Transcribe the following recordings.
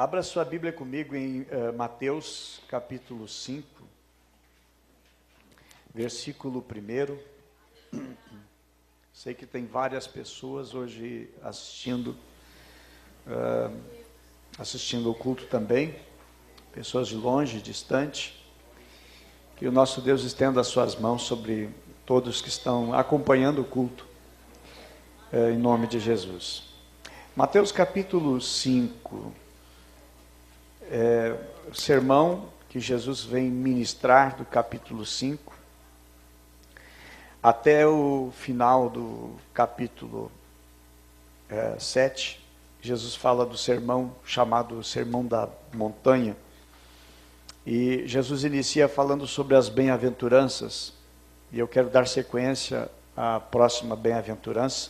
Abra sua Bíblia comigo em Mateus capítulo 5, versículo 1. Sei que tem várias pessoas hoje assistindo o culto também, pessoas de longe, distante. Que o nosso Deus estenda as suas mãos sobre todos que estão acompanhando o culto, em nome de Jesus. Mateus capítulo 5. O sermão que Jesus vem ministrar do capítulo 5 até o final do capítulo 7, Jesus fala do sermão chamado Sermão da Montanha, e Jesus inicia falando sobre as bem-aventuranças, e eu quero dar sequência à próxima bem-aventurança.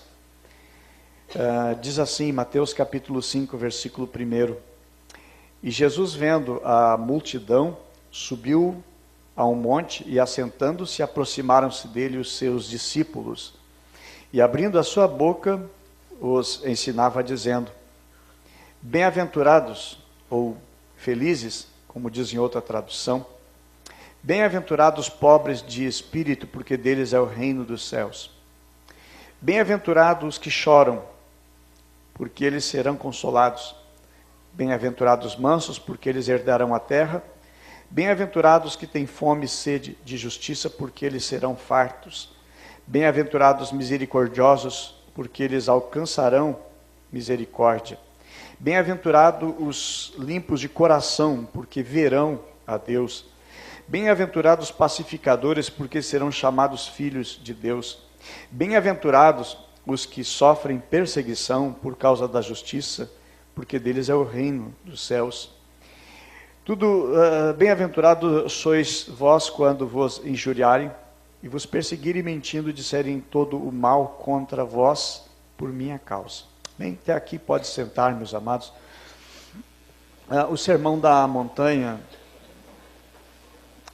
Diz assim, Mateus capítulo 5, versículo 1: E Jesus, vendo a multidão, subiu a um monte, e assentando-se, aproximaram-se dele os seus discípulos. E abrindo a sua boca, os ensinava, dizendo: Bem-aventurados, ou felizes, como diz em outra tradução, bem-aventurados pobres de espírito, porque deles é o reino dos céus. Bem-aventurados os que choram, porque eles serão consolados. Bem-aventurados mansos, porque eles herdarão a terra. Bem-aventurados que têm fome e sede de justiça, porque eles serão fartos. Bem-aventurados misericordiosos, porque eles alcançarão misericórdia. Bem-aventurados os limpos de coração, porque verão a Deus. Bem-aventurados pacificadores, porque serão chamados filhos de Deus. Bem-aventurados os que sofrem perseguição por causa da justiça, porque deles é o reino dos céus. Bem-aventurado sois vós quando vos injuriarem e vos perseguirem, mentindo, disserem todo o mal contra vós por minha causa. Bem, até aqui pode sentar, meus amados. O Sermão da Montanha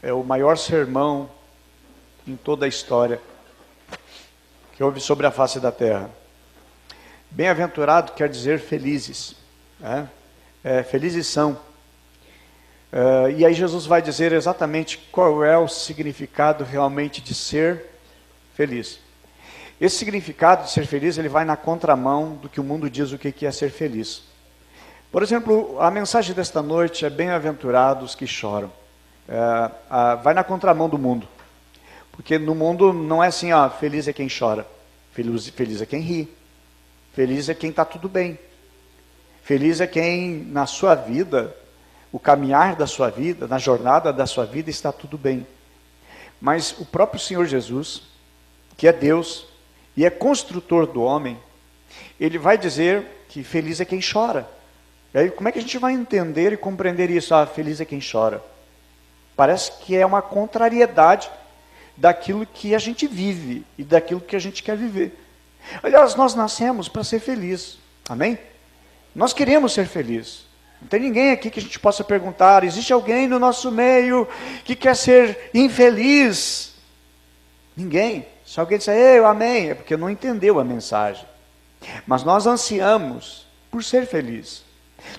é o maior sermão em toda a história que houve sobre a face da terra. Bem-aventurado quer dizer felizes. Felizes são. E aí Jesus vai dizer exatamente qual é o significado realmente de ser feliz. Esse significado de ser feliz, ele vai na contramão do que o mundo diz o que é ser feliz. Por exemplo, a mensagem desta noite é bem-aventurados que choram. Vai na contramão do mundo. Porque no mundo não é assim, feliz é quem chora. Feliz é quem ri. Feliz é quem está tudo bem. Feliz é quem, na sua vida, o caminhar da sua vida, na jornada da sua vida, está tudo bem. Mas o próprio Senhor Jesus, que é Deus e é construtor do homem, ele vai dizer que feliz é quem chora. E aí, como é que a gente vai entender e compreender isso? Feliz é quem chora. Parece que é uma contrariedade daquilo que a gente vive e daquilo que a gente quer viver. Aliás, nós nascemos para ser felizes. Amém? Nós queremos ser felizes. Não tem ninguém aqui que a gente possa perguntar, existe alguém no nosso meio que quer ser infeliz? Ninguém. Se alguém disser, eu amém, é porque não entendeu a mensagem. Mas nós ansiamos por ser feliz.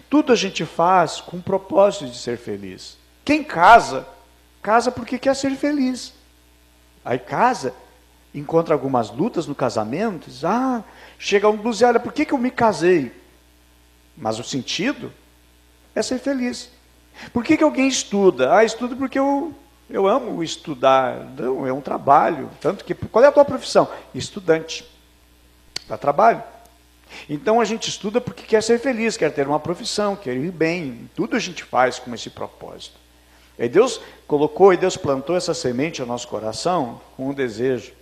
Tudo a gente faz com o propósito de ser feliz. Quem casa, casa porque quer ser feliz. Aí casa, encontra algumas lutas no casamento, diz, chega um e diz, olha, por que eu me casei? Mas o sentido é ser feliz. Por que alguém estuda? Estudo porque eu amo estudar. Não, é um trabalho. Tanto que, qual é a tua profissão? Estudante. Dá trabalho. Então a gente estuda porque quer ser feliz, quer ter uma profissão, quer ir bem. Tudo a gente faz com esse propósito. E Deus colocou e Deus plantou essa semente no nosso coração com o desejo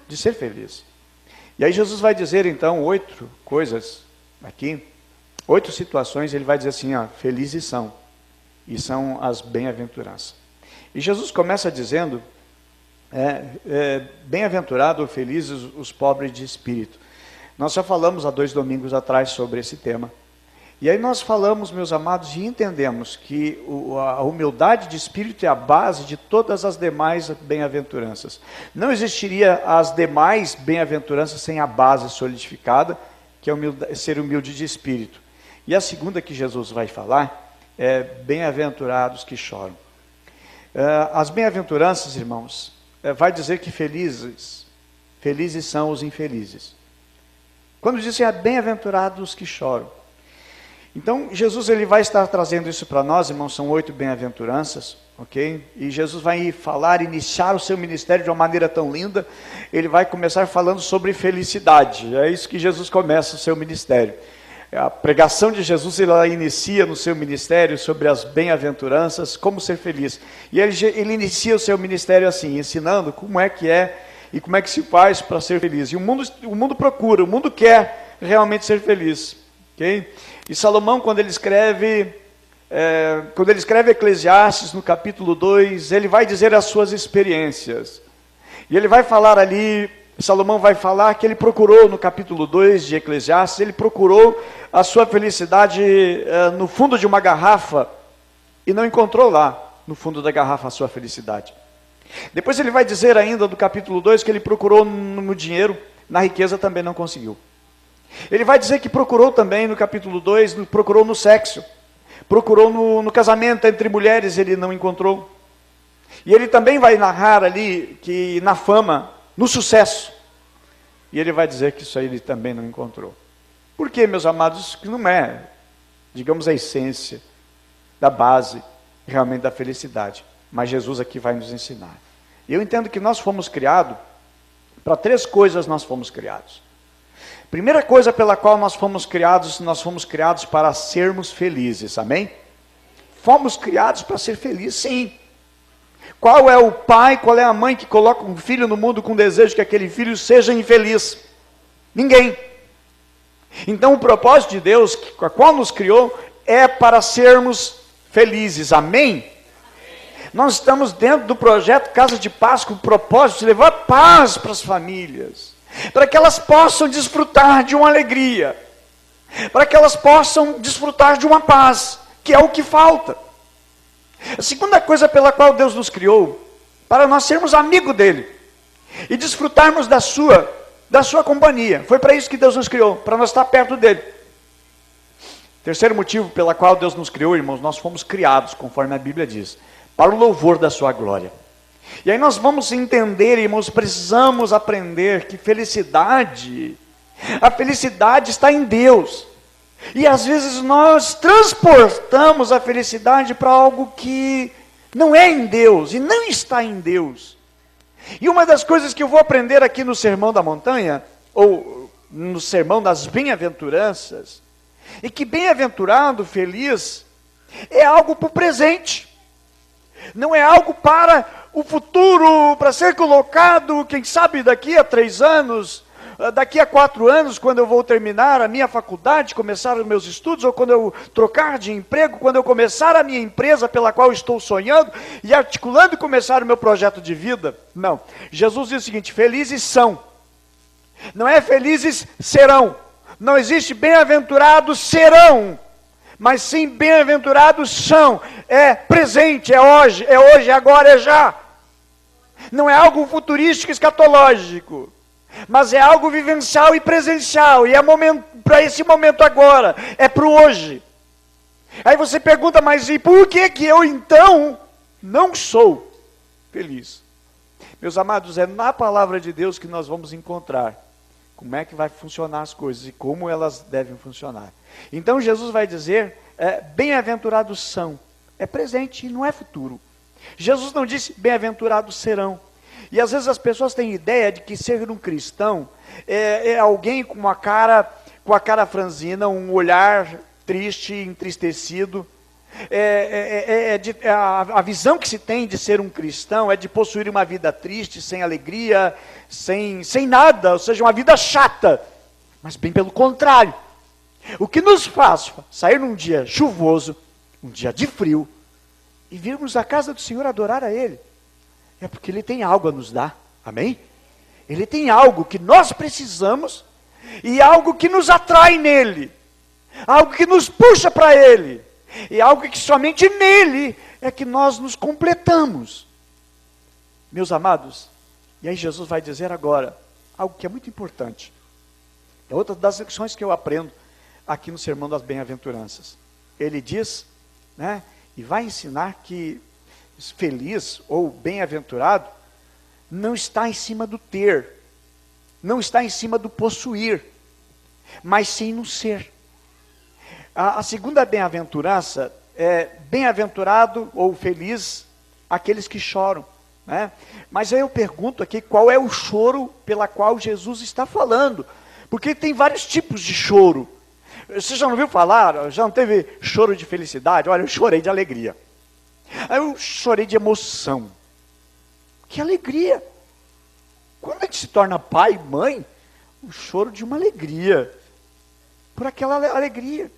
de ser feliz. E aí Jesus vai dizer então 8 coisas aqui, 8 situações, ele vai dizer assim, felizes são, e são as bem-aventuranças. E Jesus começa dizendo, bem-aventurado ou felizes os pobres de espírito. Nós já falamos há 2 domingos atrás sobre esse tema. E aí nós falamos, meus amados, e entendemos que a humildade de espírito é a base de todas as demais bem-aventuranças. Não existiria as demais bem-aventuranças sem a base solidificada, que é ser humilde de espírito. E a segunda que Jesus vai falar é bem-aventurados que choram. As bem-aventuranças, irmãos, vai dizer que felizes são os infelizes. Quando dizem bem-aventurados que choram. Então, Jesus ele vai estar trazendo isso para nós, irmãos, são 8 bem-aventuranças, ok? E Jesus vai falar, iniciar o seu ministério de uma maneira tão linda, ele vai começar falando sobre felicidade, é isso que Jesus começa o seu ministério. A pregação de Jesus, ela inicia no seu ministério sobre as bem-aventuranças, como ser feliz. E ele inicia o seu ministério assim, ensinando como é e como é que se faz para ser feliz. E o mundo procura, o mundo quer realmente ser feliz, ok? E Salomão, quando ele escreve Eclesiastes, no capítulo 2, ele vai dizer as suas experiências. E ele vai falar ali, Salomão vai falar que ele procurou, no capítulo 2 de Eclesiastes, ele procurou a sua felicidade no fundo de uma garrafa, e não encontrou lá, no fundo da garrafa, a sua felicidade. Depois ele vai dizer ainda, do capítulo 2, que ele procurou no dinheiro, na riqueza também não conseguiu. Ele vai dizer que procurou também, no capítulo 2, procurou no sexo, procurou no casamento entre mulheres, ele não encontrou. E ele também vai narrar ali que na fama, no sucesso, e ele vai dizer que isso aí ele também não encontrou. Por quê, meus amados? Que não é, digamos, a essência da base realmente da felicidade. Mas Jesus aqui vai nos ensinar. E eu entendo que nós fomos criados, para 3 coisas nós fomos criados. Primeira coisa pela qual nós fomos criados para sermos felizes, amém? Fomos criados para ser felizes, sim. Qual é o pai, qual é a mãe que coloca um filho no mundo com desejo que aquele filho seja infeliz? Ninguém. Então o propósito de Deus, com a qual nos criou, é para sermos felizes, amém? Nós estamos dentro do projeto Casa de Paz com o propósito de levar paz para as famílias, para que elas possam desfrutar de uma alegria, para que elas possam desfrutar de uma paz, que é o que falta. A segunda coisa pela qual Deus nos criou, para nós sermos amigos dele, e desfrutarmos da sua companhia. Foi para isso que Deus nos criou, para nós estar perto dele. Terceiro motivo pela qual Deus nos criou, irmãos, nós fomos criados, conforme a Bíblia diz, para o louvor da sua glória. E aí nós vamos entender, irmãos, precisamos aprender que a felicidade está em Deus. E às vezes nós transportamos a felicidade para algo que não é em Deus, e não está em Deus. E uma das coisas que eu vou aprender aqui no Sermão da Montanha, ou no Sermão das Bem-aventuranças, é que bem-aventurado, feliz, é algo para o presente. Não é algo para o futuro, para ser colocado, quem sabe daqui a 3 anos, daqui a 4 anos, quando eu vou terminar a minha faculdade, começar os meus estudos, ou quando eu trocar de emprego, quando eu começar a minha empresa pela qual estou sonhando, e articulando e começar o meu projeto de vida. Não, Jesus diz o seguinte, felizes são, não é felizes serão, não existe bem-aventurados serão, mas sim bem-aventurados são, é presente, é hoje, é agora, é já. Não é algo futurístico, escatológico, mas é algo vivencial e presencial, e é para esse momento agora, é para o hoje. Aí você pergunta, mas e por que eu então não sou feliz? Meus amados, é na palavra de Deus que nós vamos encontrar como é que vai funcionar as coisas e como elas devem funcionar. Então Jesus vai dizer, bem-aventurados são, é presente e não é futuro. Jesus não disse, bem-aventurados serão. E às vezes as pessoas têm ideia de que ser um cristão é alguém com a cara franzina, um olhar triste, entristecido. A visão que se tem de ser um cristão é de possuir uma vida triste, sem alegria, sem nada, ou seja, uma vida chata. Mas bem pelo contrário. O que nos faz sair num dia chuvoso, um dia de frio, e virmos à casa do Senhor adorar a Ele, é porque Ele tem algo a nos dar, amém? Ele tem algo que nós precisamos, e algo que nos atrai nele, algo que nos puxa para Ele, e algo que somente nele é que nós nos completamos. Meus amados, e aí Jesus vai dizer agora, algo que é muito importante, é outra das lições que eu aprendo aqui no Sermão das Bem-aventuranças. Ele diz, né, e vai ensinar que feliz ou bem-aventurado não está em cima do ter, não está em cima do possuir, mas sim no ser. A segunda bem-aventurança é bem-aventurado ou feliz aqueles que choram, né? Mas aí eu pergunto aqui, qual é o choro pela qual Jesus está falando? Porque tem vários tipos de choro. Você já não ouviu falar? Já não teve choro de felicidade? Olha, eu chorei de alegria. Aí eu chorei de emoção. Que alegria! Quando a gente se torna pai e mãe, o choro de uma alegria. Por aquela alegria.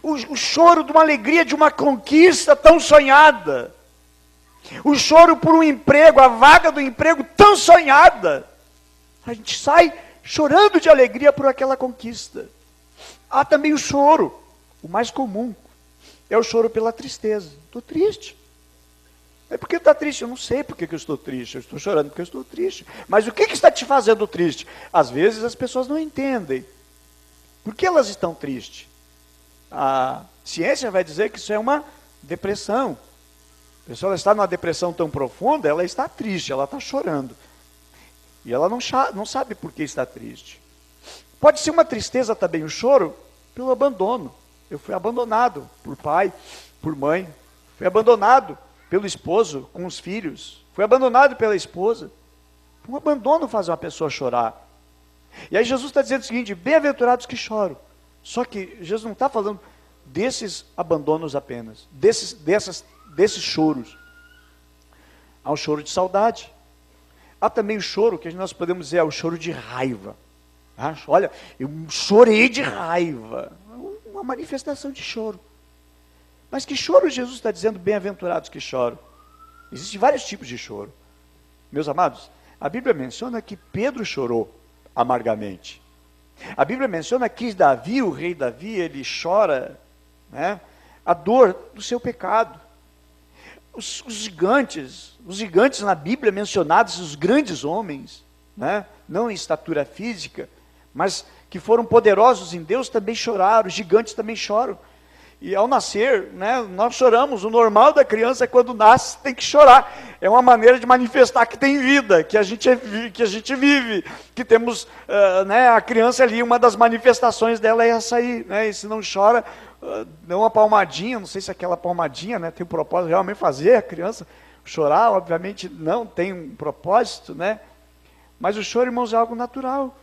O choro de uma alegria de uma conquista tão sonhada. O choro por um emprego, a vaga do emprego tão sonhada. A gente sai chorando de alegria por aquela conquista. Há também o choro, o mais comum, é o choro pela tristeza. Estou triste. É porque está triste? Eu não sei porque que eu estou triste. Eu estou chorando porque eu estou triste. Mas o que está te fazendo triste? Às vezes as pessoas não entendem. Por que elas estão tristes? A ciência vai dizer que isso é uma depressão. A pessoa está numa depressão tão profunda, ela está triste, ela está chorando. E ela não sabe por que está triste. Pode ser uma tristeza também, o choro, pelo abandono. Eu fui abandonado por pai, por mãe. Fui abandonado pelo esposo, com os filhos. Fui abandonado pela esposa. Um abandono faz uma pessoa chorar. E aí Jesus está dizendo o seguinte, bem-aventurados que choram. Só que Jesus não está falando desses abandonos apenas, desses choros. Há um choro de saudade. Há também o choro, que nós podemos dizer, é o choro de raiva. Olha, eu chorei de raiva. Uma manifestação de choro. Mas que choro Jesus está dizendo, bem-aventurados que choram? Existem vários tipos de choro. Meus amados, a Bíblia menciona que Pedro chorou amargamente. A Bíblia menciona que Davi, o rei Davi, ele chora, né, a dor do seu pecado. Os gigantes na Bíblia mencionados, os grandes homens, né, não em estatura física, mas que foram poderosos em Deus, também choraram, os gigantes também choram. E ao nascer, né, nós choramos, o normal da criança é quando nasce, tem que chorar. É uma maneira de manifestar que tem vida, que a gente vive, que temos, né, a criança ali, uma das manifestações dela é essa aí, né, e se não chora, dá uma palmadinha, não sei se aquela palmadinha, né, tem um propósito de realmente fazer a criança chorar, obviamente não tem um propósito, né, mas o choro, irmãos, é algo natural.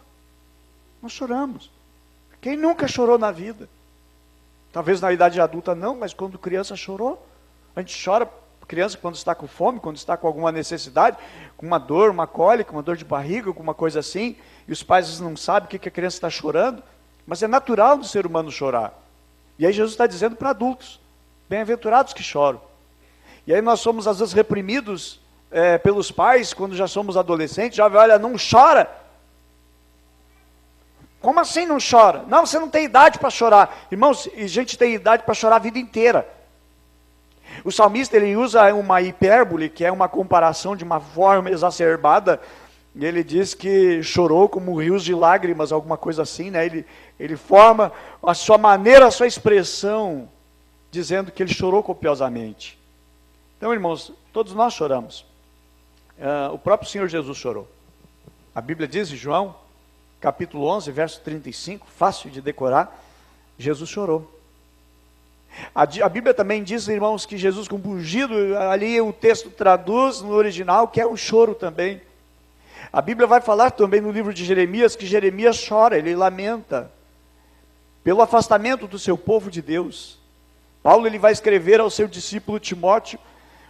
Nós choramos. Quem nunca chorou na vida? Talvez na idade adulta não, mas quando criança chorou. A gente chora, criança, quando está com fome, quando está com alguma necessidade, com uma dor, uma cólica, uma dor de barriga, alguma coisa assim, e os pais não sabem o que a criança está chorando, mas é natural do ser humano chorar. E aí Jesus está dizendo para adultos, bem-aventurados que choram. E aí nós somos às vezes reprimidos pelos pais, quando já somos adolescentes, já olha, não chora. Como assim não chora? Não, você não tem idade para chorar. Irmãos, a gente tem idade para chorar a vida inteira. O salmista, ele usa uma hipérbole, que é uma comparação de uma forma exacerbada, e ele diz que chorou como rios de lágrimas, alguma coisa assim, né? Ele forma a sua maneira, a sua expressão, dizendo que ele chorou copiosamente. Então, irmãos, todos nós choramos. O próprio Senhor Jesus chorou. A Bíblia diz em João, capítulo 11, verso 35, fácil de decorar, Jesus chorou. A Bíblia também diz, irmãos, que Jesus com pungido, ali o texto traduz no original, que é um choro também. A Bíblia vai falar também no livro de Jeremias, que Jeremias chora, ele lamenta, pelo afastamento do seu povo de Deus. Paulo, ele vai escrever ao seu discípulo Timóteo,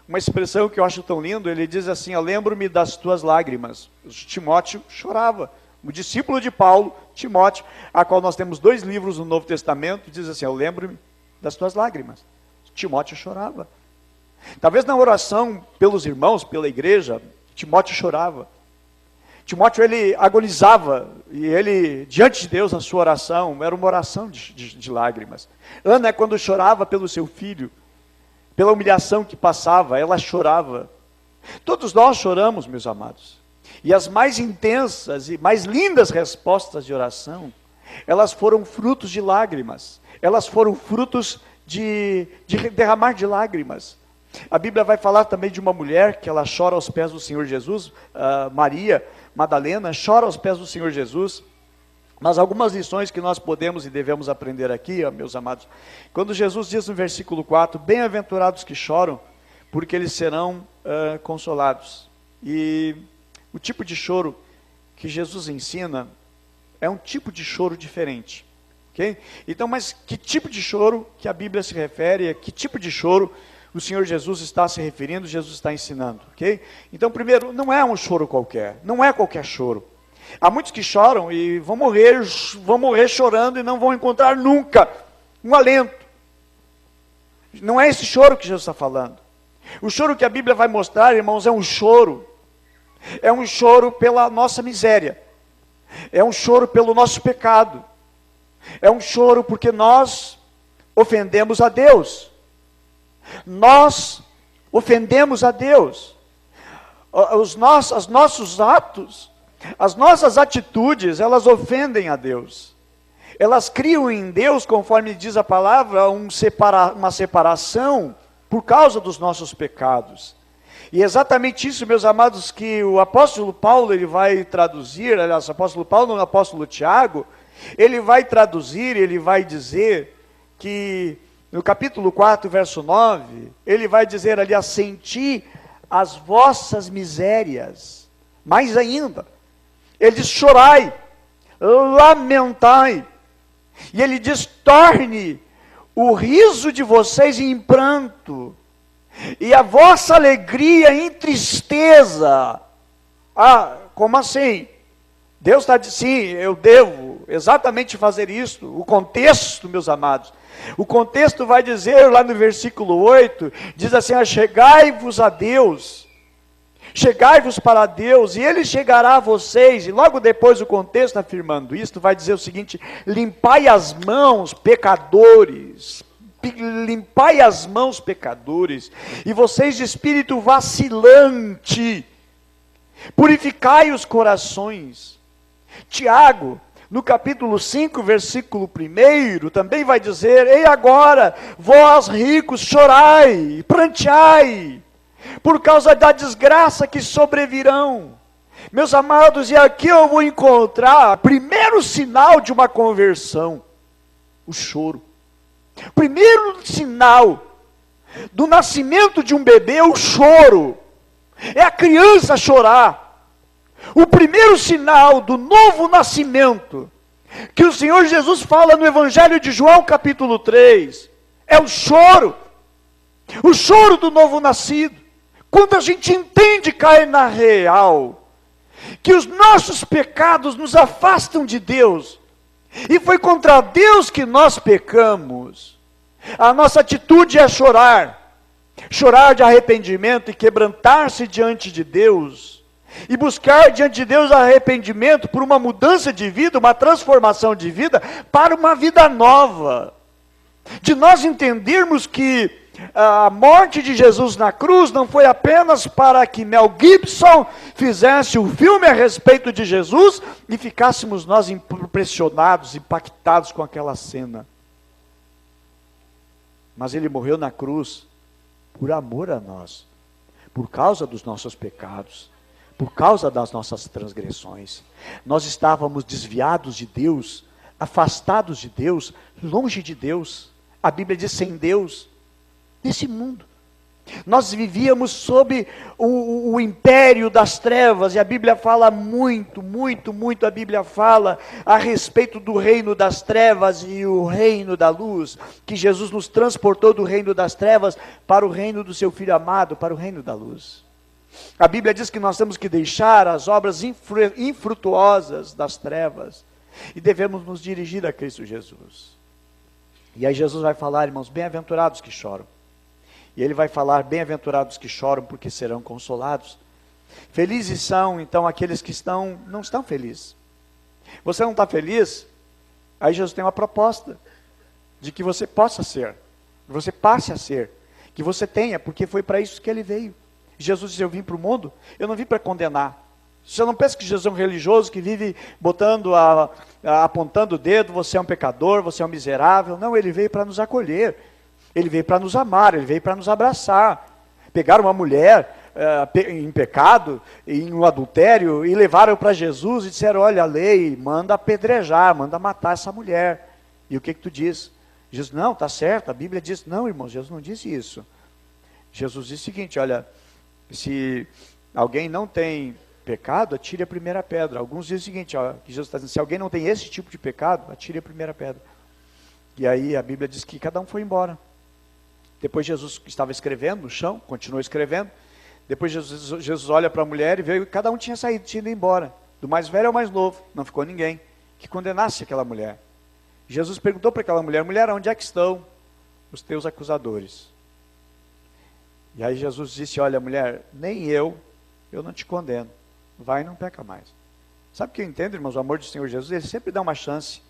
uma expressão que eu acho tão lindo, ele diz assim, eu lembro-me das tuas lágrimas. Timóteo chorava. O discípulo de Paulo, Timóteo, a qual nós temos 2 livros no Novo Testamento, diz assim, eu lembro-me das tuas lágrimas. Timóteo chorava. Talvez na oração pelos irmãos, pela igreja, Timóteo chorava. Timóteo, ele agonizava, e ele, diante de Deus, a sua oração, era uma oração de lágrimas. Ana, quando chorava pelo seu filho, pela humilhação que passava, ela chorava. Todos nós choramos, meus amados. E as mais intensas e mais lindas respostas de oração elas foram frutos de lágrimas, elas foram frutos de derramar de lágrimas. A Bíblia vai falar também de uma mulher que ela chora aos pés do Senhor Jesus, Maria Madalena, chora aos pés do Senhor Jesus. Mas algumas lições que nós podemos e devemos aprender aqui, meus amados, quando Jesus diz no versículo 4, bem-aventurados que choram, porque eles serão consolados. E o tipo de choro que Jesus ensina é um tipo de choro diferente. Okay? Então, mas que tipo de choro que a Bíblia se refere, a que tipo de choro o Senhor Jesus está se referindo, Jesus está ensinando. Okay? Então, primeiro, não é um choro qualquer, não é qualquer choro. Há muitos que choram e vão morrer chorando e não vão encontrar nunca um alento. Não é esse choro que Jesus está falando. O choro que a Bíblia vai mostrar, irmãos, é um choro pela nossa miséria. É um choro pelo nosso pecado. É um choro porque nós ofendemos a Deus. Nós ofendemos a Deus. Os nossos atos, as nossas atitudes, elas ofendem a Deus. Elas criam em Deus, conforme diz a palavra, uma separação por causa dos nossos pecados. E é exatamente isso, meus amados, que o apóstolo Paulo ele vai traduzir, aliás, o apóstolo Paulo no apóstolo Tiago, ele vai traduzir, ele vai dizer que no capítulo 4, verso 9, ele vai dizer ali, senti as vossas misérias, mais ainda, ele diz, chorai, lamentai, e ele diz, torne o riso de vocês em pranto, e a vossa alegria em tristeza. Como assim? Deus está dizendo, sim, eu devo exatamente fazer isso. O contexto, meus amados, o contexto vai dizer lá no versículo 8, diz assim, chegai-vos a Deus, chegai-vos para Deus, e Ele chegará a vocês, e logo depois o contexto afirmando isto, vai dizer o seguinte, limpai as mãos, pecadores, limpai as mãos, pecadores, e vocês de espírito vacilante, purificai os corações. Tiago, no capítulo 5, versículo 1, também vai dizer, ei agora, vós ricos, chorai, pranteai, por causa da desgraça que sobrevirão. Meus amados, e aqui eu vou encontrar o primeiro sinal de uma conversão, o choro. O primeiro sinal do nascimento de um bebê é o choro, é a criança chorar. O primeiro sinal do novo nascimento, que o Senhor Jesus fala no Evangelho de João capítulo 3, é o choro do novo nascido. Quando a gente entende, cai na real, que os nossos pecados nos afastam de Deus, e foi contra Deus que nós pecamos, a nossa atitude é chorar de arrependimento e quebrantar-se diante de Deus, e buscar diante de Deus arrependimento por uma mudança de vida, uma transformação de vida, para uma vida nova, de nós entendermos que a morte de Jesus na cruz não foi apenas para que Mel Gibson fizesse um filme a respeito de Jesus e ficássemos nós impressionados, impactados com aquela cena. Mas ele morreu na cruz por amor a nós, por causa dos nossos pecados, por causa das nossas transgressões. Nós estávamos desviados de Deus, afastados de Deus, longe de Deus. A Bíblia diz sem Deus. Nesse mundo, nós vivíamos sob o império das trevas, e a Bíblia fala muito, a Bíblia fala a respeito do reino das trevas e o reino da luz, que Jesus nos transportou do reino das trevas para o reino do seu Filho amado, para o reino da luz. A Bíblia diz que nós temos que deixar as obras infrutuosas das trevas, e devemos nos dirigir a Cristo Jesus. E aí Jesus vai falar, irmãos, bem-aventurados que choram. E ele vai falar, bem-aventurados que choram, porque serão consolados. Felizes são, então, aqueles que não estão felizes. Você não está feliz? Aí Jesus tem uma proposta, de que você possa ser, que você passe a ser, que você tenha, porque foi para isso que ele veio. Jesus disse, eu vim para o mundo, eu não vim para condenar. Você não pensa que Jesus é um religioso que vive apontando o dedo, você é um pecador, você é um miserável. Não, ele veio para nos acolher. Ele veio para nos amar, ele veio para nos abraçar. Pegaram uma mulher em pecado, em um adultério, e levaram para Jesus e disseram, olha, a lei manda apedrejar, manda matar essa mulher. E o que tu diz? Jesus, não, está certo, a Bíblia diz, não, irmãos, Jesus não disse isso. Jesus disse o seguinte, olha, se alguém não tem pecado, atire a primeira pedra. Alguns dizem o seguinte, ó, que Jesus está dizendo, se alguém não tem esse tipo de pecado, atire a primeira pedra. E aí a Bíblia diz que cada um foi embora. Depois Jesus estava escrevendo no chão, continuou escrevendo. Depois Jesus olha para a mulher e vê que cada um tinha saído, tinha ido embora. Do mais velho ao mais novo, não ficou ninguém que condenasse aquela mulher. Jesus perguntou para aquela mulher, mulher, onde é que estão os teus acusadores? E aí Jesus disse, olha mulher, nem eu não te condeno. Vai e não peca mais. Sabe o que eu entendo, irmãos? O amor do Senhor Jesus, ele sempre dá uma chance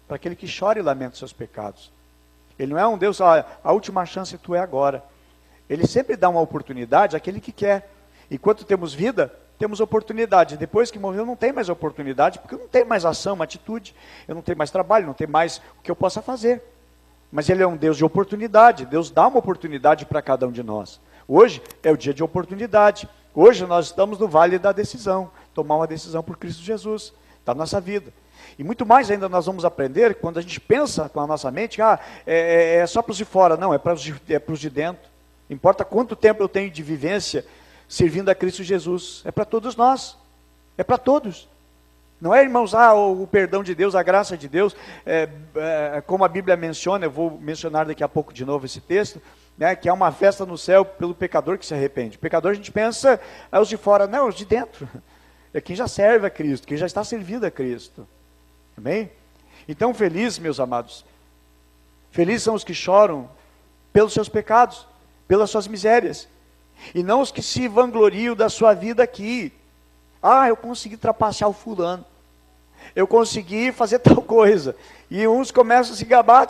para aquele que chora e lamenta os seus pecados. Ele não é um Deus, a última chance tu é agora. Ele sempre dá uma oportunidade àquele que quer. Enquanto temos vida, temos oportunidade. Depois que morreu, não tem mais oportunidade, porque não tem mais ação, uma atitude. Eu não tenho mais trabalho, não tem mais o que eu possa fazer. Mas ele é um Deus de oportunidade. Deus dá uma oportunidade para cada um de nós. Hoje é o dia de oportunidade. Hoje nós estamos no vale da decisão. Tomar uma decisão por Cristo Jesus. Da nossa vida. E muito mais ainda nós vamos aprender quando a gente pensa com a nossa mente, é só para os de fora. Não, é para os de dentro. Importa quanto tempo eu tenho de vivência servindo a Cristo Jesus. É para todos nós. É para todos. Não é, irmãos, o perdão de Deus, a graça de Deus, como a Bíblia menciona, eu vou mencionar daqui a pouco de novo esse texto, né, que é uma festa no céu pelo pecador que se arrepende. O pecador a gente pensa, os de fora, não, os de dentro. É quem já serve a Cristo, quem já está servindo a Cristo. Amém? Então, felizes, meus amados, felizes são os que choram pelos seus pecados, pelas suas misérias, e não os que se vangloriam da sua vida aqui. Eu consegui trapacear o fulano, eu consegui fazer tal coisa, e uns começam a se gabar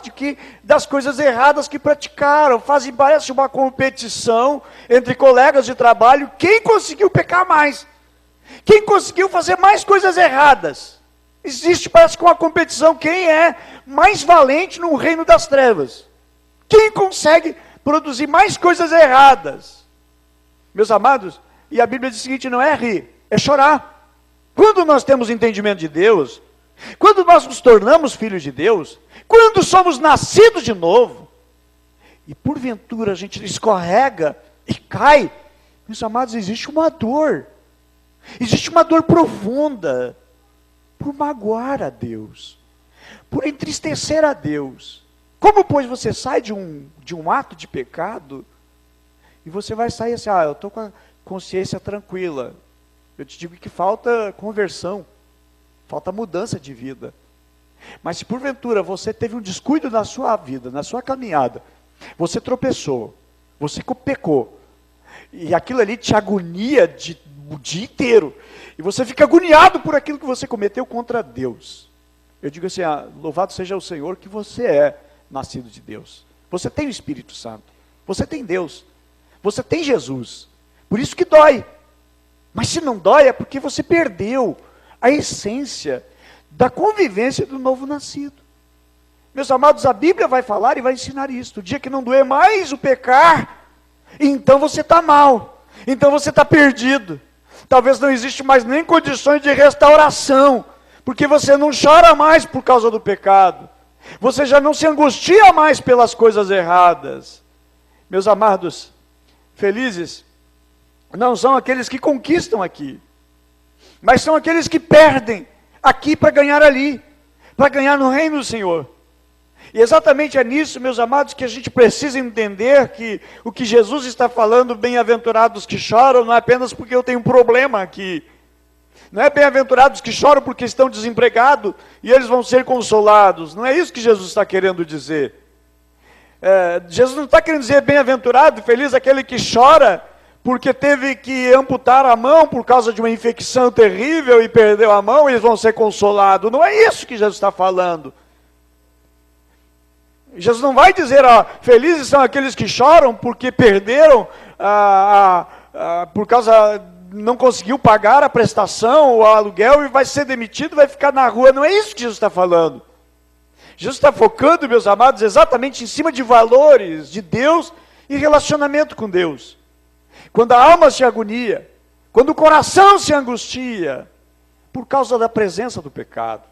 das coisas erradas que praticaram, parece uma competição entre colegas de trabalho, quem conseguiu pecar mais, quem conseguiu fazer mais coisas erradas. Existe, parece que uma competição, quem é mais valente no reino das trevas, quem consegue produzir mais coisas erradas. Meus amados, e a Bíblia diz o seguinte, não é rir, é chorar. Quando nós temos entendimento de Deus, quando nós nos tornamos filhos de Deus, quando somos nascidos de novo, e porventura a gente escorrega e cai, meus amados, existe uma dor profunda, por magoar a Deus, por entristecer a Deus. Como, pois, você sai de um ato de pecado, e você vai sair assim, eu estou com a consciência tranquila. Eu te digo que falta conversão, falta mudança de vida. Mas se porventura você teve um descuido na sua vida, na sua caminhada, você tropeçou, você pecou, e aquilo ali te agonia o dia inteiro, e você fica agoniado por aquilo que você cometeu contra Deus. Eu digo assim, louvado seja o Senhor que você é nascido de Deus. Você tem o Espírito Santo, você tem Deus, você tem Jesus, por isso que dói. Mas se não dói é porque você perdeu a essência da convivência do novo nascido. Meus amados, a Bíblia vai falar e vai ensinar isso. O dia que não doer mais o pecar, então você está mal, então você está perdido. Talvez não existe mais nem condições de restauração, porque você não chora mais por causa do pecado. Você já não se angustia mais pelas coisas erradas. Meus amados, felizes não são aqueles que conquistam aqui, mas são aqueles que perdem aqui para ganhar ali, para ganhar no reino do Senhor. E exatamente é nisso, meus amados, que a gente precisa entender que o que Jesus está falando, bem-aventurados que choram, não é apenas porque eu tenho um problema aqui. Não é bem-aventurados que choram porque estão desempregados e eles vão ser consolados. Não é isso que Jesus está querendo dizer. Jesus não está querendo dizer bem-aventurado, feliz aquele que chora porque teve que amputar a mão por causa de uma infecção terrível e perdeu a mão e eles vão ser consolados. Não é isso que Jesus está falando. Jesus não vai dizer, felizes são aqueles que choram porque perderam, por causa não conseguiu pagar a prestação, o aluguel, e vai ser demitido, vai ficar na rua. Não é isso que Jesus está falando. Jesus está focando, meus amados, exatamente em cima de valores de Deus e relacionamento com Deus. Quando a alma se agonia, quando o coração se angustia, por causa da presença do pecado.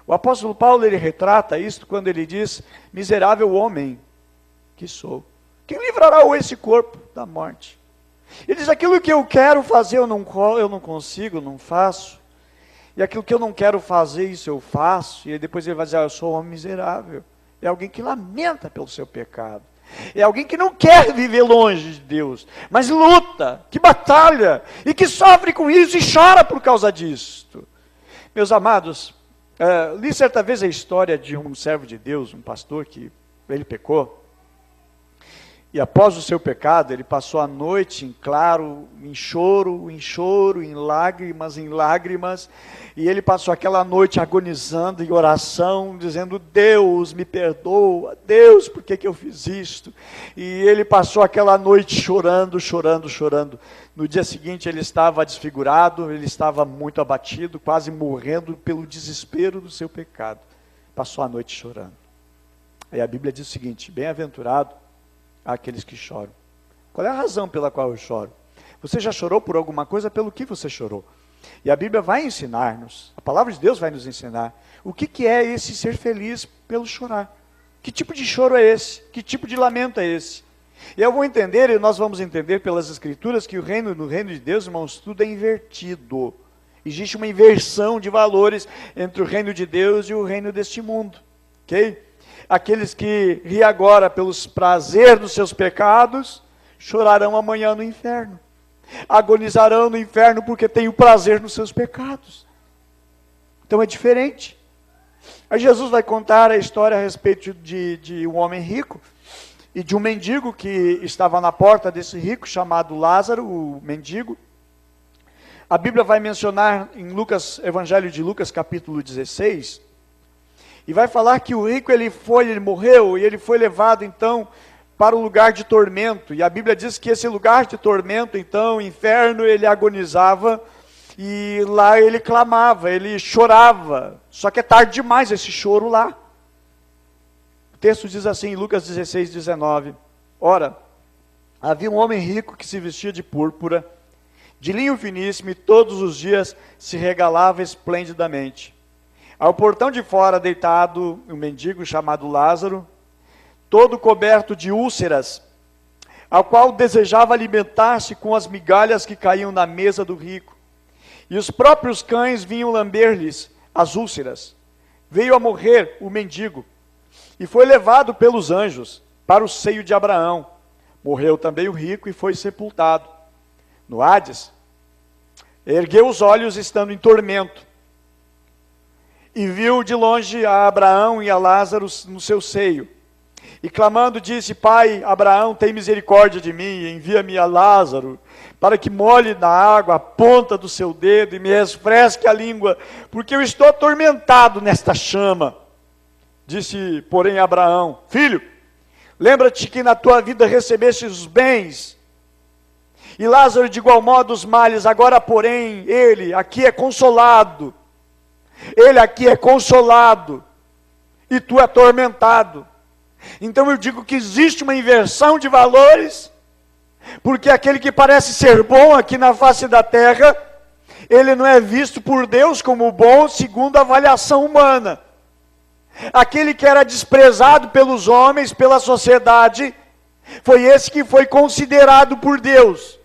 O apóstolo Paulo, ele retrata isso quando ele diz: miserável homem que sou, quem livrará esse corpo da morte? Ele diz: aquilo que eu quero fazer eu não consigo, não faço. E aquilo que eu não quero fazer, isso eu faço. E depois ele vai dizer: eu sou um homem miserável. É alguém que lamenta pelo seu pecado. É alguém que não quer viver longe de Deus, mas luta, que batalha, e que sofre com isso e chora por causa disso. Meus amados, li certa vez a história de um servo de Deus, um pastor, que ele pecou. E após o seu pecado, ele passou a noite em claro, em choro, em lágrimas. E ele passou aquela noite agonizando em oração, dizendo: Deus, me perdoa, Deus, por que eu fiz isto? E ele passou aquela noite chorando. No dia seguinte ele estava desfigurado, ele estava muito abatido, quase morrendo pelo desespero do seu pecado. Passou a noite chorando. E a Bíblia diz o seguinte: bem-aventurado aqueles que choram. Qual é a razão pela qual eu choro? Você já chorou por alguma coisa? Pelo que você chorou? E a Bíblia vai ensinar-nos, a palavra de Deus vai nos ensinar, o que é esse ser feliz pelo chorar. Que tipo de choro é esse? Que tipo de lamento é esse? E eu vou entender, e nós vamos entender pelas Escrituras, que no reino de Deus, irmãos, tudo é invertido. Existe uma inversão de valores entre o reino de Deus e o reino deste mundo. Ok? Aqueles que riem agora pelos prazeres dos seus pecados, chorarão amanhã no inferno. Agonizarão no inferno porque têm o prazer nos seus pecados. Então é diferente. Aí Jesus vai contar a história a respeito de um homem rico e de um mendigo que estava na porta desse rico, chamado Lázaro, o mendigo. A Bíblia vai mencionar em Evangelho de Lucas, capítulo 16, e vai falar que o rico ele morreu e ele foi levado então para o lugar de tormento. E a Bíblia diz que esse lugar de tormento, então, inferno, ele agonizava e lá ele clamava, ele chorava. Só que é tarde demais esse choro lá. O texto diz assim em Lucas 16, 19: ora, havia um homem rico que se vestia de púrpura, de linho finíssimo, e todos os dias se regalava esplendidamente. Ao portão de fora, deitado um mendigo chamado Lázaro, todo coberto de úlceras, ao qual desejava alimentar-se com as migalhas que caíam na mesa do rico. E os próprios cães vinham lamber-lhes as úlceras. Veio a morrer o mendigo, e foi levado pelos anjos para o seio de Abraão. Morreu também o rico e foi sepultado. No Hades, ergueu os olhos estando em tormento, e viu de longe a Abraão e a Lázaro no seu seio. E clamando disse: Pai, Abraão, tem misericórdia de mim, e envia-me a Lázaro, para que molhe na água a ponta do seu dedo e me refresque a língua, porque eu estou atormentado nesta chama. Disse, porém, Abraão: Filho, lembra-te que na tua vida recebeste os bens, e Lázaro de igual modo os males. Agora, porém, ele aqui é consolado, e tu é atormentado. Então eu digo que existe uma inversão de valores, porque aquele que parece ser bom aqui na face da terra, ele não é visto por Deus como bom segundo a avaliação humana. Aquele que era desprezado pelos homens, pela sociedade, foi esse que foi considerado por Deus.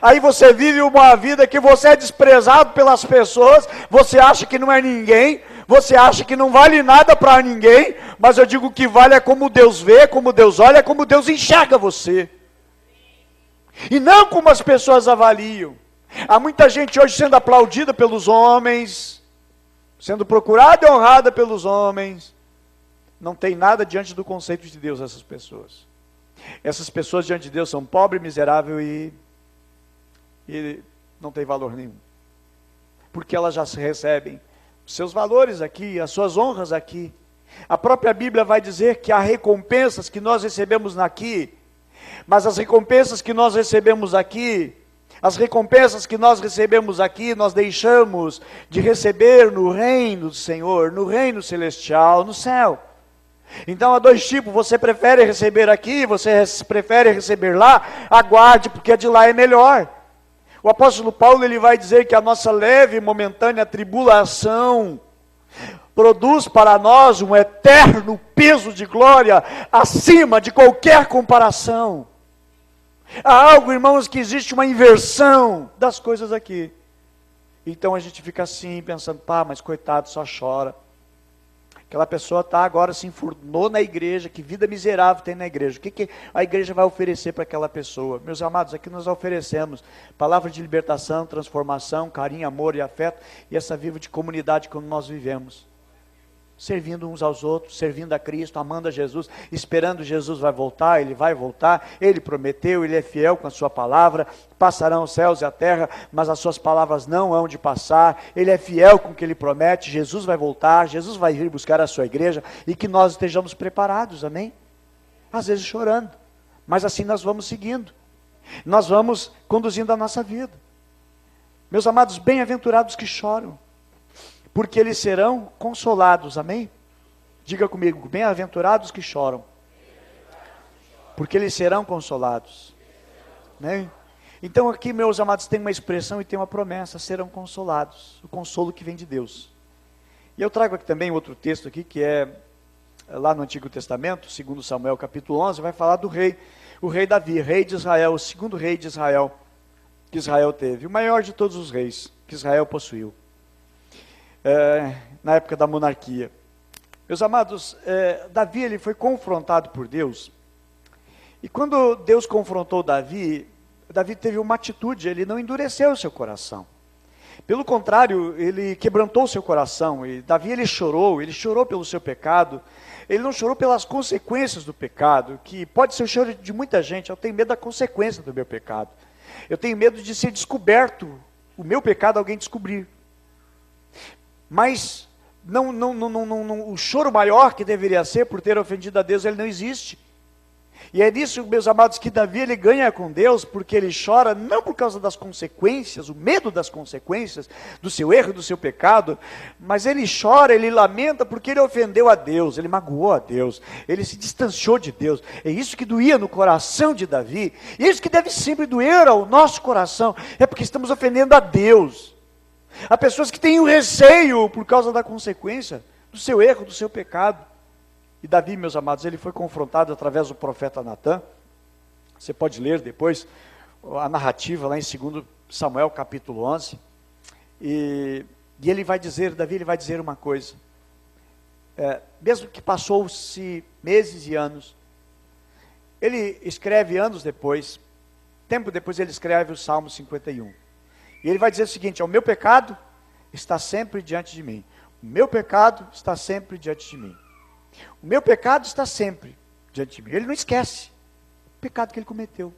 Aí você vive uma vida que você é desprezado pelas pessoas, você acha que não é ninguém, você acha que não vale nada para ninguém, mas eu digo que vale é como Deus vê, como Deus olha, como Deus enxerga você. E não como as pessoas avaliam. Há muita gente hoje sendo aplaudida pelos homens, sendo procurada e honrada pelos homens. Não tem nada diante do conceito de Deus essas pessoas. Essas pessoas diante de Deus são pobres, miseráveis e não tem valor nenhum. Porque elas já se recebem os seus valores aqui, as suas honras aqui. A própria Bíblia vai dizer que há recompensas que nós recebemos aqui, mas as recompensas que nós recebemos aqui As recompensas que nós recebemos aqui, nós deixamos de receber no reino do Senhor, no reino celestial, no céu. Então há dois tipos: você prefere receber aqui, você prefere receber lá, aguarde, porque a de lá é melhor. O apóstolo Paulo, ele vai dizer que a nossa leve e momentânea tribulação produz para nós um eterno peso de glória acima de qualquer comparação. Há algo, irmãos, que existe uma inversão das coisas aqui. Então a gente fica assim, pensando, pá, mas coitado, só chora. Aquela pessoa está agora, se enfurnou na igreja, que vida miserável tem na igreja. O que a igreja vai oferecer para aquela pessoa? Meus amados, aqui nós oferecemos palavra de libertação, transformação, carinho, amor e afeto, e essa vida de comunidade como nós vivemos. Servindo uns aos outros, servindo a Cristo, amando a Jesus, esperando Jesus vai voltar, Ele vai voltar, Ele prometeu, Ele é fiel com a sua palavra, passarão os céus e a terra, mas as suas palavras não hão de passar, Ele é fiel com o que Ele promete, Jesus vai voltar, Jesus vai vir buscar a sua igreja, e que nós estejamos preparados, amém? Às vezes chorando, mas assim nós vamos seguindo, nós vamos conduzindo a nossa vida. Meus amados, bem-aventurados que choram, porque eles serão consolados, amém? Diga comigo, bem-aventurados que choram, porque eles serão consolados, amém? Então aqui, meus amados, tem uma expressão e tem uma promessa: serão consolados, o consolo que vem de Deus. E eu trago aqui também outro texto aqui, que é lá no Antigo Testamento, 2 Samuel capítulo 11, vai falar do rei, o rei Davi, rei de Israel, o segundo rei de Israel, que Israel teve, o maior de todos os reis que Israel possuiu. Na época da monarquia. Meus amados, Davi, ele foi confrontado por Deus, e quando Deus confrontou Davi, Davi teve uma atitude, ele não endureceu o seu coração, pelo contrário, ele quebrantou o seu coração, e Davi, ele chorou pelo seu pecado, ele não chorou pelas consequências do pecado, que pode ser o choro de muita gente. Eu tenho medo da consequência do meu pecado, eu tenho medo de ser descoberto, o meu pecado alguém descobrir. Mas o choro maior que deveria ser por ter ofendido a Deus, ele não existe. E é nisso, meus amados, que Davi, ele ganha com Deus, porque ele chora não por causa das consequências, o medo das consequências do seu erro, do seu pecado, mas ele chora, ele lamenta porque ele ofendeu a Deus, ele magoou a Deus, ele se distanciou de Deus. É isso que doía no coração de Davi, e é isso que deve sempre doer ao nosso coração, é porque estamos ofendendo a Deus. Há pessoas que têm um receio por causa da consequência do seu erro, do seu pecado. E Davi, meus amados, ele foi confrontado através do profeta Natã. Você pode ler depois a narrativa lá em 2 Samuel capítulo 11. E ele vai dizer, Davi, ele vai dizer uma coisa. Mesmo que passou-se meses e anos, ele escreve anos depois, tempo depois ele escreve o Salmo 51. E ele vai dizer o seguinte: o meu pecado está sempre diante de mim. O meu pecado está sempre diante de mim. O meu pecado está sempre diante de mim. Ele não esquece o pecado que ele cometeu.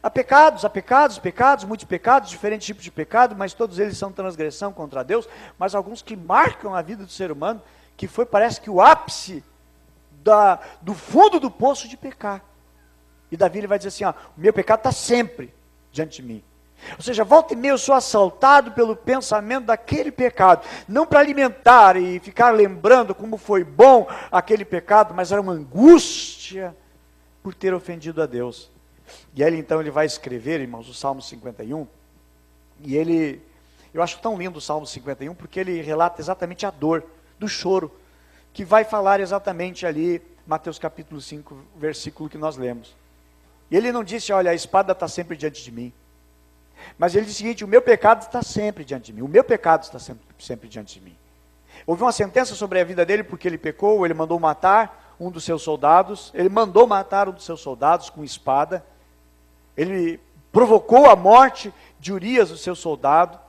Há pecados, muitos pecados, diferentes tipos de pecado, mas todos eles são transgressão contra Deus, mas alguns que marcam a vida do ser humano, que foi, parece que o ápice do fundo do poço de pecar. E Davi, ele vai dizer assim, o meu pecado está sempre diante de mim. Ou seja, volta e meia eu sou assaltado pelo pensamento daquele pecado, não para alimentar e ficar lembrando como foi bom aquele pecado, mas era uma angústia por ter ofendido a Deus. E ele então ele vai escrever, irmãos, o Salmo 51, e eu acho tão lindo o Salmo 51, porque ele relata exatamente a dor do choro, que vai falar exatamente ali, Mateus capítulo 5, versículo que nós lemos. E ele não disse, olha, a espada está sempre diante de mim. Mas ele diz o seguinte: o meu pecado está sempre diante de mim. O meu pecado está sempre diante de mim. Houve uma sentença sobre a vida dele porque ele pecou, ele mandou matar um dos seus soldados. Ele mandou matar um dos seus soldados com espada. Ele provocou a morte de Urias, o seu soldado.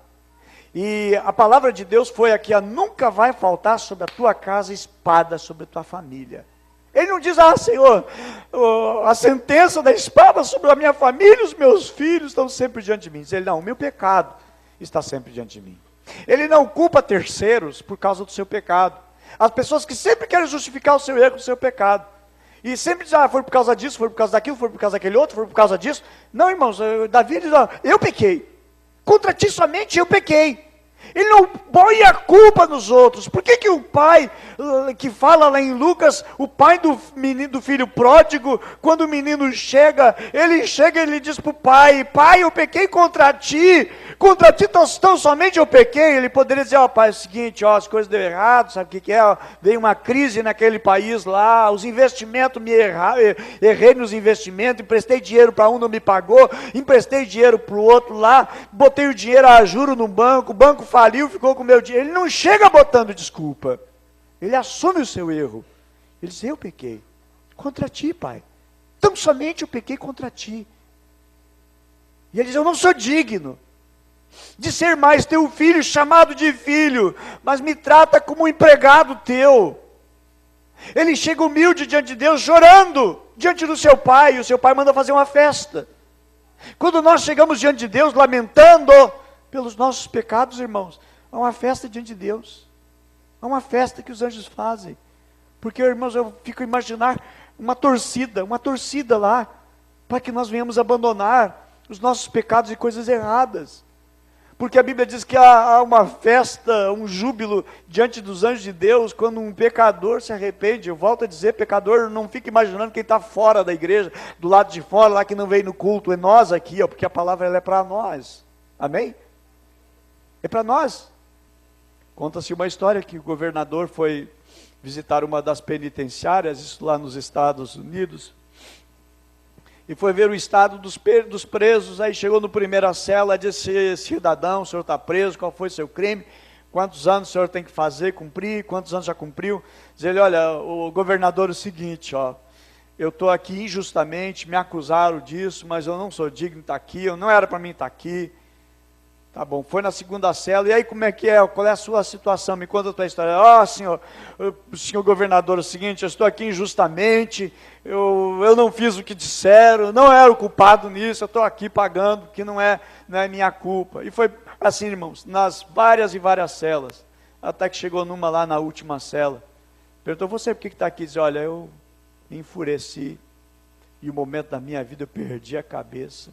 E a palavra de Deus foi aqui: nunca vai faltar sobre a tua casa espada sobre a tua família. Ele não diz, Senhor, a sentença da espada sobre a minha família, os meus filhos estão sempre diante de mim. Diz ele, não, o meu pecado está sempre diante de mim. Ele não culpa terceiros por causa do seu pecado. As pessoas que sempre querem justificar o seu erro, o seu pecado. E sempre diz, foi por causa disso, foi por causa daquilo, foi por causa daquele outro, foi por causa disso. Não, irmãos, Davi diz, eu pequei. Contra ti somente eu pequei. Ele não põe a culpa nos outros. Por que o pai, que fala lá em Lucas, o pai do filho pródigo, quando o menino chega e ele diz para o pai, eu pequei contra ti tão somente eu pequei. Ele poderia dizer, pai, é o seguinte, as coisas deu errado, sabe o que é? Veio uma crise naquele país lá, os investimentos errei nos investimentos, emprestei dinheiro para um, não me pagou, emprestei dinheiro para o outro lá, botei o dinheiro a juro no banco, o banco faliu, ficou com o meu dinheiro. Ele não chega botando desculpa, ele assume o seu erro. Ele diz, eu pequei contra ti, pai, tão somente eu pequei contra ti. E ele diz, eu não sou digno de ser mais teu filho, chamado de filho, mas me trata como um empregado teu. Ele chega humilde diante de Deus, chorando diante do seu pai, e o seu pai manda fazer uma festa. Quando nós chegamos diante de Deus, lamentando pelos nossos pecados, irmãos, há uma festa diante de Deus, há uma festa que os anjos fazem, porque, irmãos, eu fico a imaginar uma torcida lá, para que nós venhamos abandonar os nossos pecados e coisas erradas. Porque a Bíblia diz que há uma festa, um júbilo diante dos anjos de Deus, quando um pecador se arrepende. Eu volto a dizer, pecador, não fica imaginando quem está fora da igreja, do lado de fora, lá que não veio no culto. É nós aqui, porque a palavra ela é para nós. Amém? É para nós. Conta-se uma história que o governador foi visitar uma das penitenciárias, isso lá nos Estados Unidos, e foi ver o estado dos presos. Aí chegou no primeira cela, disse, cidadão, o senhor está preso, qual foi seu crime? Quantos anos o senhor tem que fazer, cumprir? Quantos anos já cumpriu? Diz ele, olha, o governador, é o seguinte, eu estou aqui injustamente, me acusaram disso, mas eu não sou digno de estar aqui, eu não era para mim estar aqui. Tá bom, foi na segunda cela, e aí como é que é? Qual é a sua situação? Me conta a tua história. Senhor governador, é o seguinte, eu estou aqui injustamente, eu não fiz o que disseram, não era o culpado nisso, eu estou aqui pagando, que não é minha culpa. E foi assim, irmãos, nas várias e várias celas, até que chegou numa lá na última cela, perguntou, você por que está aqui? Diz, olha, eu me enfureci, e o momento da minha vida eu perdi a cabeça.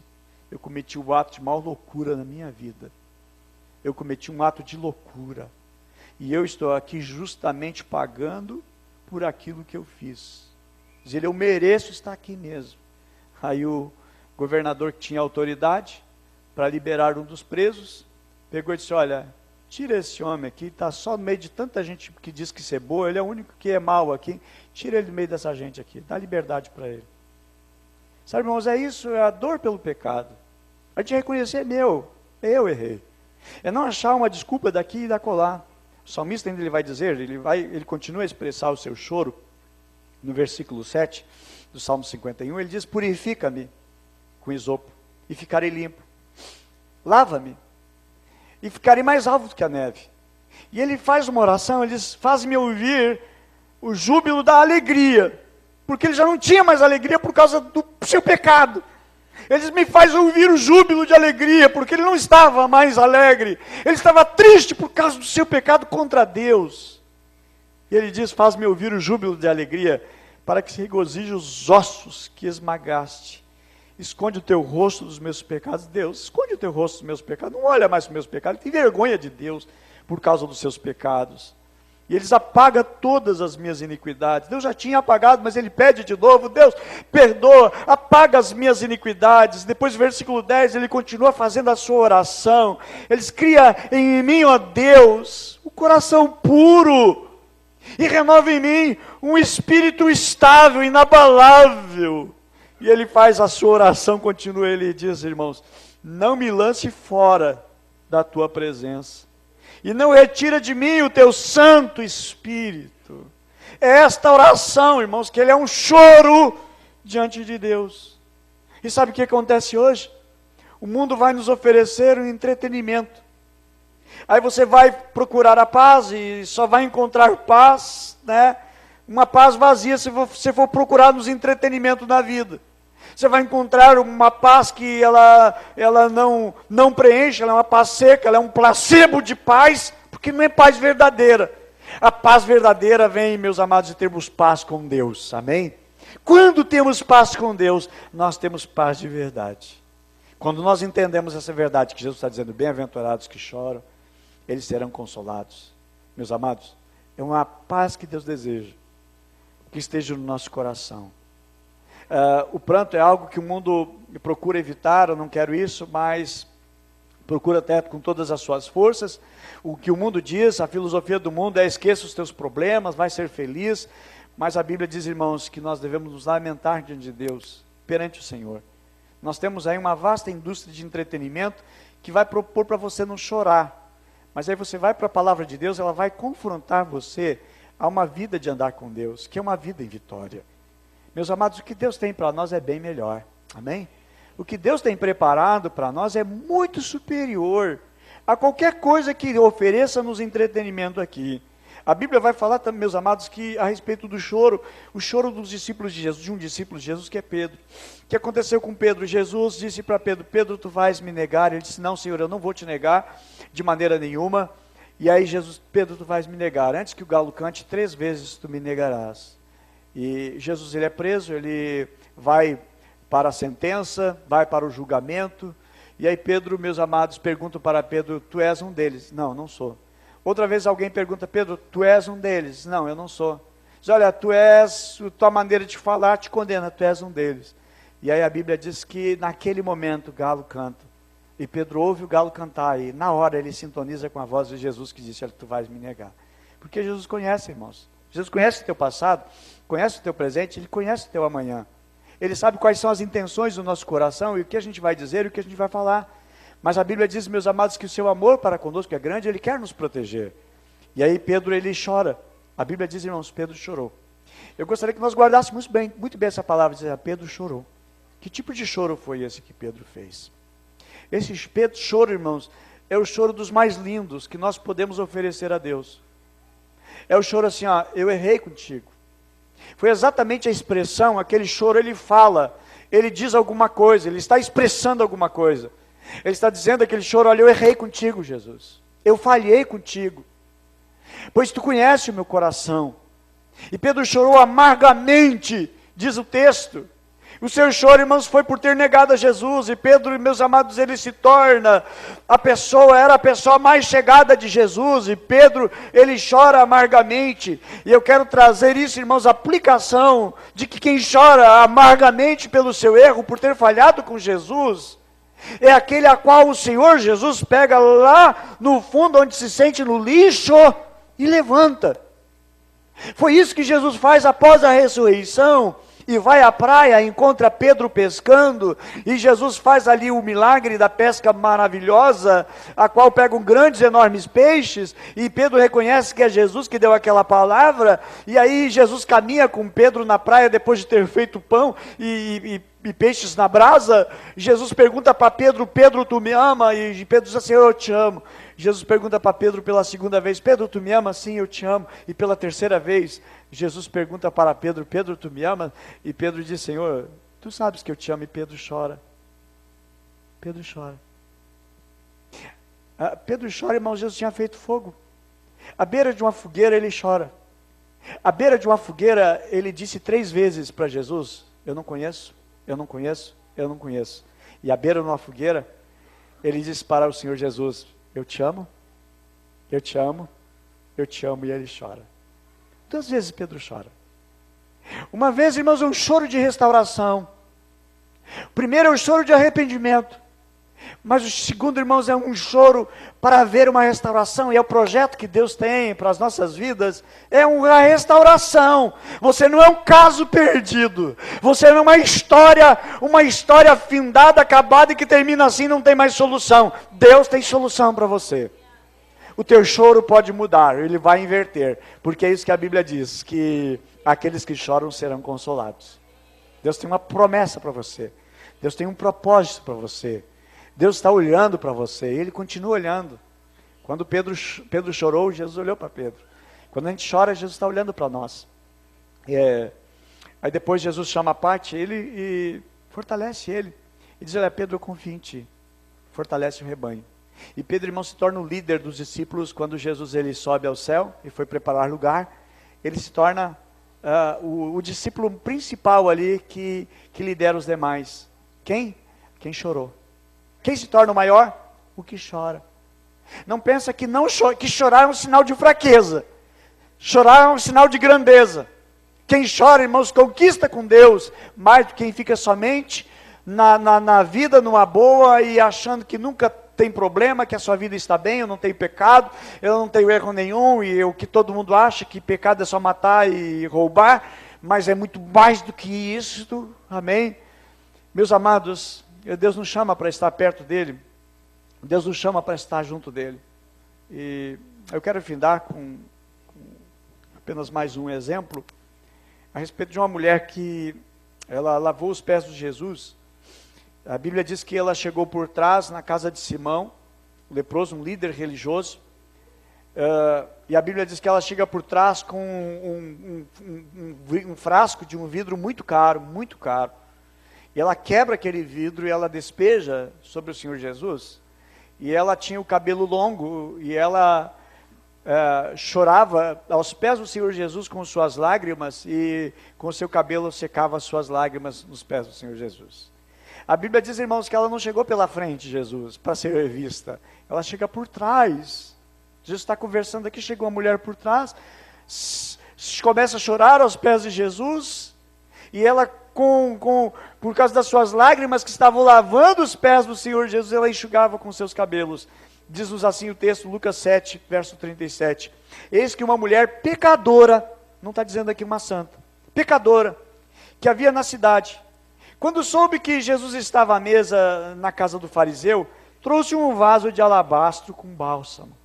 Eu cometi um ato de maior loucura na minha vida. Eu cometi um ato de loucura. E eu estou aqui justamente pagando por aquilo que eu fiz. Diz ele, eu mereço estar aqui mesmo. Aí o governador, que tinha autoridade para liberar um dos presos, pegou e disse, olha, tira esse homem aqui, está só no meio de tanta gente que diz que isso é boa, ele é o único que é mau aqui, tira ele do meio dessa gente aqui, dá liberdade para ele. Sabe, irmãos, é isso, é a dor pelo pecado. A gente reconhecer, eu errei. É não achar uma desculpa daqui e da colar. O salmista ainda ele vai dizer, ele continua a expressar o seu choro, no versículo 7 do Salmo 51, ele diz, purifica-me com isopo e ficarei limpo. Lava-me e ficarei mais alvo do que a neve. E ele faz uma oração, ele diz, faz-me ouvir o júbilo da alegria. Porque ele já não tinha mais alegria por causa do seu pecado. Ele diz, me faz ouvir o júbilo de alegria, porque ele não estava mais alegre. Ele estava triste por causa do seu pecado contra Deus. E ele diz, faz-me ouvir o júbilo de alegria, para que se regozije os ossos que esmagaste. Esconde o teu rosto dos meus pecados. Deus, esconde o teu rosto dos meus pecados. Não olha mais para os meus pecados. Tem vergonha de Deus por causa dos seus pecados. E eles apagam todas as minhas iniquidades. Deus já tinha apagado, mas ele pede de novo, Deus, perdoa, apaga as minhas iniquidades. Depois do versículo 10, ele continua fazendo a sua oração. Eles criam em mim, ó Deus, um coração puro. E renova em mim um espírito estável, inabalável. E ele faz a sua oração, continua, ele diz, irmãos, não me lance fora da tua presença. E não retira de mim o teu Santo Espírito. É esta oração, irmãos, que ele é um choro diante de Deus. E sabe o que acontece hoje? O mundo vai nos oferecer um entretenimento. Aí você vai procurar a paz e só vai encontrar paz, uma paz vazia se você for procurar nos entretenimentos da vida. Você vai encontrar uma paz que ela não preenche, ela é uma paz seca, ela é um placebo de paz, porque não é paz verdadeira. A paz verdadeira vem, meus amados, de termos paz com Deus, amém? Quando temos paz com Deus, nós temos paz de verdade. Quando nós entendemos essa verdade que Jesus está dizendo, bem-aventurados que choram, eles serão consolados. Meus amados, é uma paz que Deus deseja, que esteja no nosso coração. O pranto é algo que o mundo procura evitar, eu não quero isso, mas procura até com todas as suas forças. O que o mundo diz, a filosofia do mundo é: esqueça os teus problemas, vai ser feliz. Mas a Bíblia diz, irmãos, que nós devemos nos lamentar diante de Deus, perante o Senhor. Nós temos aí uma vasta indústria de entretenimento que vai propor para você não chorar. Mas aí você vai para a palavra de Deus, ela vai confrontar você a uma vida de andar com Deus, que é uma vida em vitória. Meus amados, o que Deus tem para nós é bem melhor. Amém? O que Deus tem preparado para nós é muito superior a qualquer coisa que ofereça nos entretenimento aqui. A Bíblia vai falar também, meus amados, que a respeito do choro, o choro dos discípulos de Jesus, de um discípulo de Jesus que é Pedro. O que aconteceu com Pedro? Jesus disse para Pedro: Pedro, tu vais me negar? Ele disse: não, Senhor, eu não vou te negar de maneira nenhuma. E aí Jesus: Pedro, tu vais me negar. Antes que o galo cante, 3 vezes tu me negarás. E Jesus, ele é preso, ele vai para a sentença, vai para o julgamento. E aí Pedro, meus amados, perguntam para Pedro: tu és um deles? Não, não sou. Outra vez alguém pergunta: Pedro, tu és um deles? Não, eu não sou. Diz: olha, tua maneira de falar te condena, tu és um deles. E aí a Bíblia diz que naquele momento o galo canta. E Pedro ouve o galo cantar e na hora ele sintoniza com a voz de Jesus que disse: olha, tu vais me negar. Porque Jesus conhece, irmãos. Jesus conhece o teu passado, conhece o teu presente, ele conhece o teu amanhã. Ele sabe quais são as intenções do nosso coração e o que a gente vai dizer e o que a gente vai falar. Mas a Bíblia diz, meus amados, que o seu amor para conosco é grande, ele quer nos proteger. E aí Pedro, ele chora. A Bíblia diz, irmãos, Pedro chorou. Eu gostaria que nós guardássemos muito bem essa palavra, dizer: Pedro chorou. Que tipo de choro foi esse que Pedro fez? Esse choro, irmãos, é o choro dos mais lindos que nós podemos oferecer a Deus. É o choro assim: ó, eu errei contigo. Foi exatamente a expressão, aquele choro, ele fala, ele diz alguma coisa, ele está expressando alguma coisa. Ele está dizendo aquele choro: olha, eu errei contigo, Jesus. Eu falhei contigo. Pois tu conhece o meu coração. E Pedro chorou amargamente, diz o texto. O seu choro, irmãos, foi por ter negado a Jesus. E Pedro, meus amados, ele se torna era a pessoa mais chegada de Jesus. E Pedro, ele chora amargamente. E eu quero trazer isso, irmãos, a aplicação de que quem chora amargamente pelo seu erro, por ter falhado com Jesus, é aquele a qual o Senhor Jesus pega lá no fundo, onde se sente no lixo, e levanta. Foi isso que Jesus faz após a ressurreição. E vai à praia, encontra Pedro pescando, e Jesus faz ali o milagre da pesca maravilhosa, a qual pegam grandes, enormes peixes, e Pedro reconhece que é Jesus que deu aquela palavra, e aí Jesus caminha com Pedro na praia, depois de ter feito pão e peixes na brasa. Jesus pergunta para Pedro: Pedro, tu me ama? E Pedro diz assim: eu te amo. Jesus pergunta para Pedro pela segunda vez: Pedro, tu me amas? Sim, eu te amo. E pela terceira vez, Jesus pergunta para Pedro: Pedro, tu me amas? E Pedro diz: Senhor, tu sabes que eu te amo. E Pedro chora. Pedro chora. Pedro chora, irmão. Jesus tinha feito fogo. À beira de uma fogueira ele chora. À beira de uma fogueira ele disse 3 vezes para Jesus: eu não conheço, eu não conheço, eu não conheço. E à beira de uma fogueira ele disse para o Senhor Jesus: eu te amo, eu te amo, eu te amo. E ele chora. 2 vezes Pedro chora. Uma vez, irmãos, um choro de restauração. O primeiro é o choro de arrependimento. Mas o segundo, irmãos, é um choro para haver uma restauração. E é o projeto que Deus tem para as nossas vidas. É uma restauração. Você não é um caso perdido. Você não é uma história findada, acabada e que termina assim, não tem mais solução. Deus tem solução para você. O teu choro pode mudar, ele vai inverter. Porque é isso que a Bíblia diz, que aqueles que choram serão consolados. Deus tem uma promessa para você. Deus tem um propósito para você. Deus está olhando para você, Ele continua olhando. Quando Pedro chorou, Jesus olhou para Pedro. Quando a gente chora, Jesus está olhando para nós. Aí depois Jesus chama a parte ele e fortalece ele. E diz: olha, Pedro, eu confio em ti. Fortalece o rebanho. E Pedro, irmão, se torna o líder dos discípulos. Quando Jesus ele sobe ao céu e foi preparar lugar, ele se torna o discípulo principal ali que lidera os demais. Quem? Quem chorou. Quem se torna o maior? O que chora. Não pensa que, que chorar é um sinal de fraqueza. Chorar é um sinal de grandeza. Quem chora, irmãos, conquista com Deus, mais do que quem fica somente na vida, numa boa, e achando que nunca tem problema, que a sua vida está bem, eu não tenho pecado, eu não tenho erro nenhum, e o que todo mundo acha, que pecado é só matar e roubar, mas é muito mais do que isso, amém? Meus amados, Deus nos chama para estar perto dEle, Deus nos chama para estar junto dEle, e eu quero findar com apenas mais um exemplo, a respeito de uma mulher que ela lavou os pés de Jesus. A Bíblia diz que ela chegou por trás na casa de Simão, o leproso, um líder religioso, e a Bíblia diz que ela chega por trás com um frasco de um vidro muito caro, e ela quebra aquele vidro e ela despeja sobre o Senhor Jesus, e ela tinha o cabelo longo, e ela chorava aos pés do Senhor Jesus com suas lágrimas, e com seu cabelo secava as suas lágrimas nos pés do Senhor Jesus. A Bíblia diz, irmãos, que ela não chegou pela frente de Jesus para ser vista, ela chega por trás. Jesus está conversando aqui, chegou uma mulher por trás, começa a chorar aos pés de Jesus, e ela, por causa das suas lágrimas que estavam lavando os pés do Senhor Jesus, ela enxugava com seus cabelos. Diz-nos assim o texto, Lucas 7, verso 37. Eis que uma mulher pecadora, não está dizendo aqui uma santa, pecadora, que havia na cidade, quando soube que Jesus estava à mesa na casa do fariseu, trouxe um vaso de alabastro com bálsamo.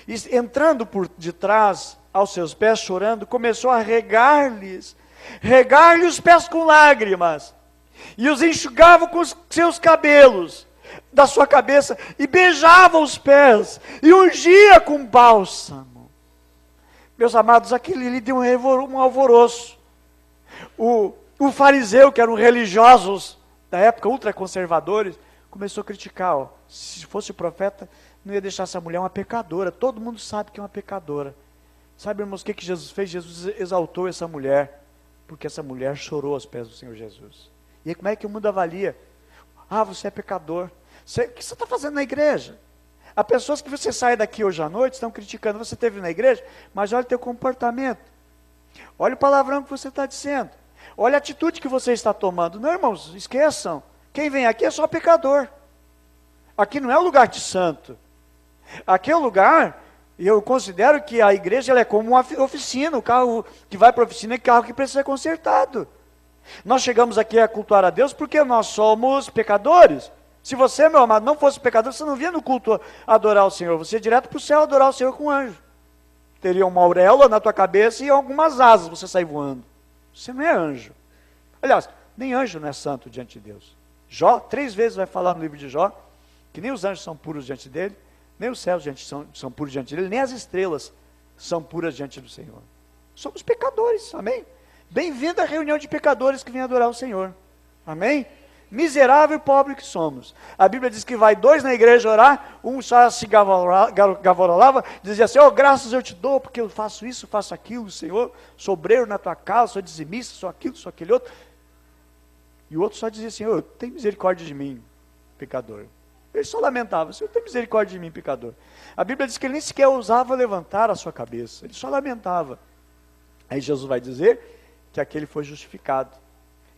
E entrando por detrás aos seus pés, chorando, começou a regar-lhe os pés com lágrimas, e os enxugava com os seus cabelos, da sua cabeça, e beijava os pés, e ungia com bálsamo. Meus amados, aquilo lhe deu um alvoroço. O fariseu, que eram religiosos da época, ultraconservadores, começou a criticar, se fosse o profeta, não ia deixar essa mulher uma pecadora. Todo mundo sabe que é uma pecadora. Sabe, irmãos, o que Jesus fez? Jesus exaltou essa mulher, porque essa mulher chorou aos pés do Senhor Jesus. E aí como é que o mundo avalia? Você é pecador. O que você está fazendo na igreja? Há pessoas que você sai daqui hoje à noite, estão criticando, você esteve na igreja, mas olha o teu comportamento. Olha o palavrão que você está dizendo. Olha a atitude que você está tomando. Não, irmãos, esqueçam. Quem vem aqui é só pecador. Aqui não é um lugar de santo. Aqui é um lugar, e eu considero que a igreja ela é como uma oficina. O carro que vai para a oficina é carro que precisa ser consertado. Nós chegamos aqui a cultuar a Deus porque nós somos pecadores. Se você, meu amado, não fosse pecador, você não vinha no culto adorar o Senhor. Você ia direto para o céu adorar o Senhor com anjo. Teria uma auréola na tua cabeça e algumas asas, você sai voando. Você não é anjo. Aliás, nem anjo não é santo diante de Deus. Jó, 3 vezes vai falar no livro de Jó, que nem os anjos são puros diante dele, nem os céus são puros diante dele, nem as estrelas são puras diante do Senhor. Somos pecadores, amém? Bem-vindo à reunião de pecadores que vêm adorar o Senhor, amém? Miserável e pobre que somos. A Bíblia diz que vai 2 na igreja orar, um só se gavorolava, dizia assim, graças eu te dou, porque eu faço isso, faço aquilo, Senhor, sou obreiro na tua casa, sou dizimista, sou aquilo, sou aquele outro. E o outro só dizia, Senhor, tem misericórdia de mim, pecador. Ele só lamentava, Senhor, tem misericórdia de mim, pecador. A Bíblia diz que ele nem sequer ousava levantar a sua cabeça, ele só lamentava. Aí Jesus vai dizer que aquele foi justificado.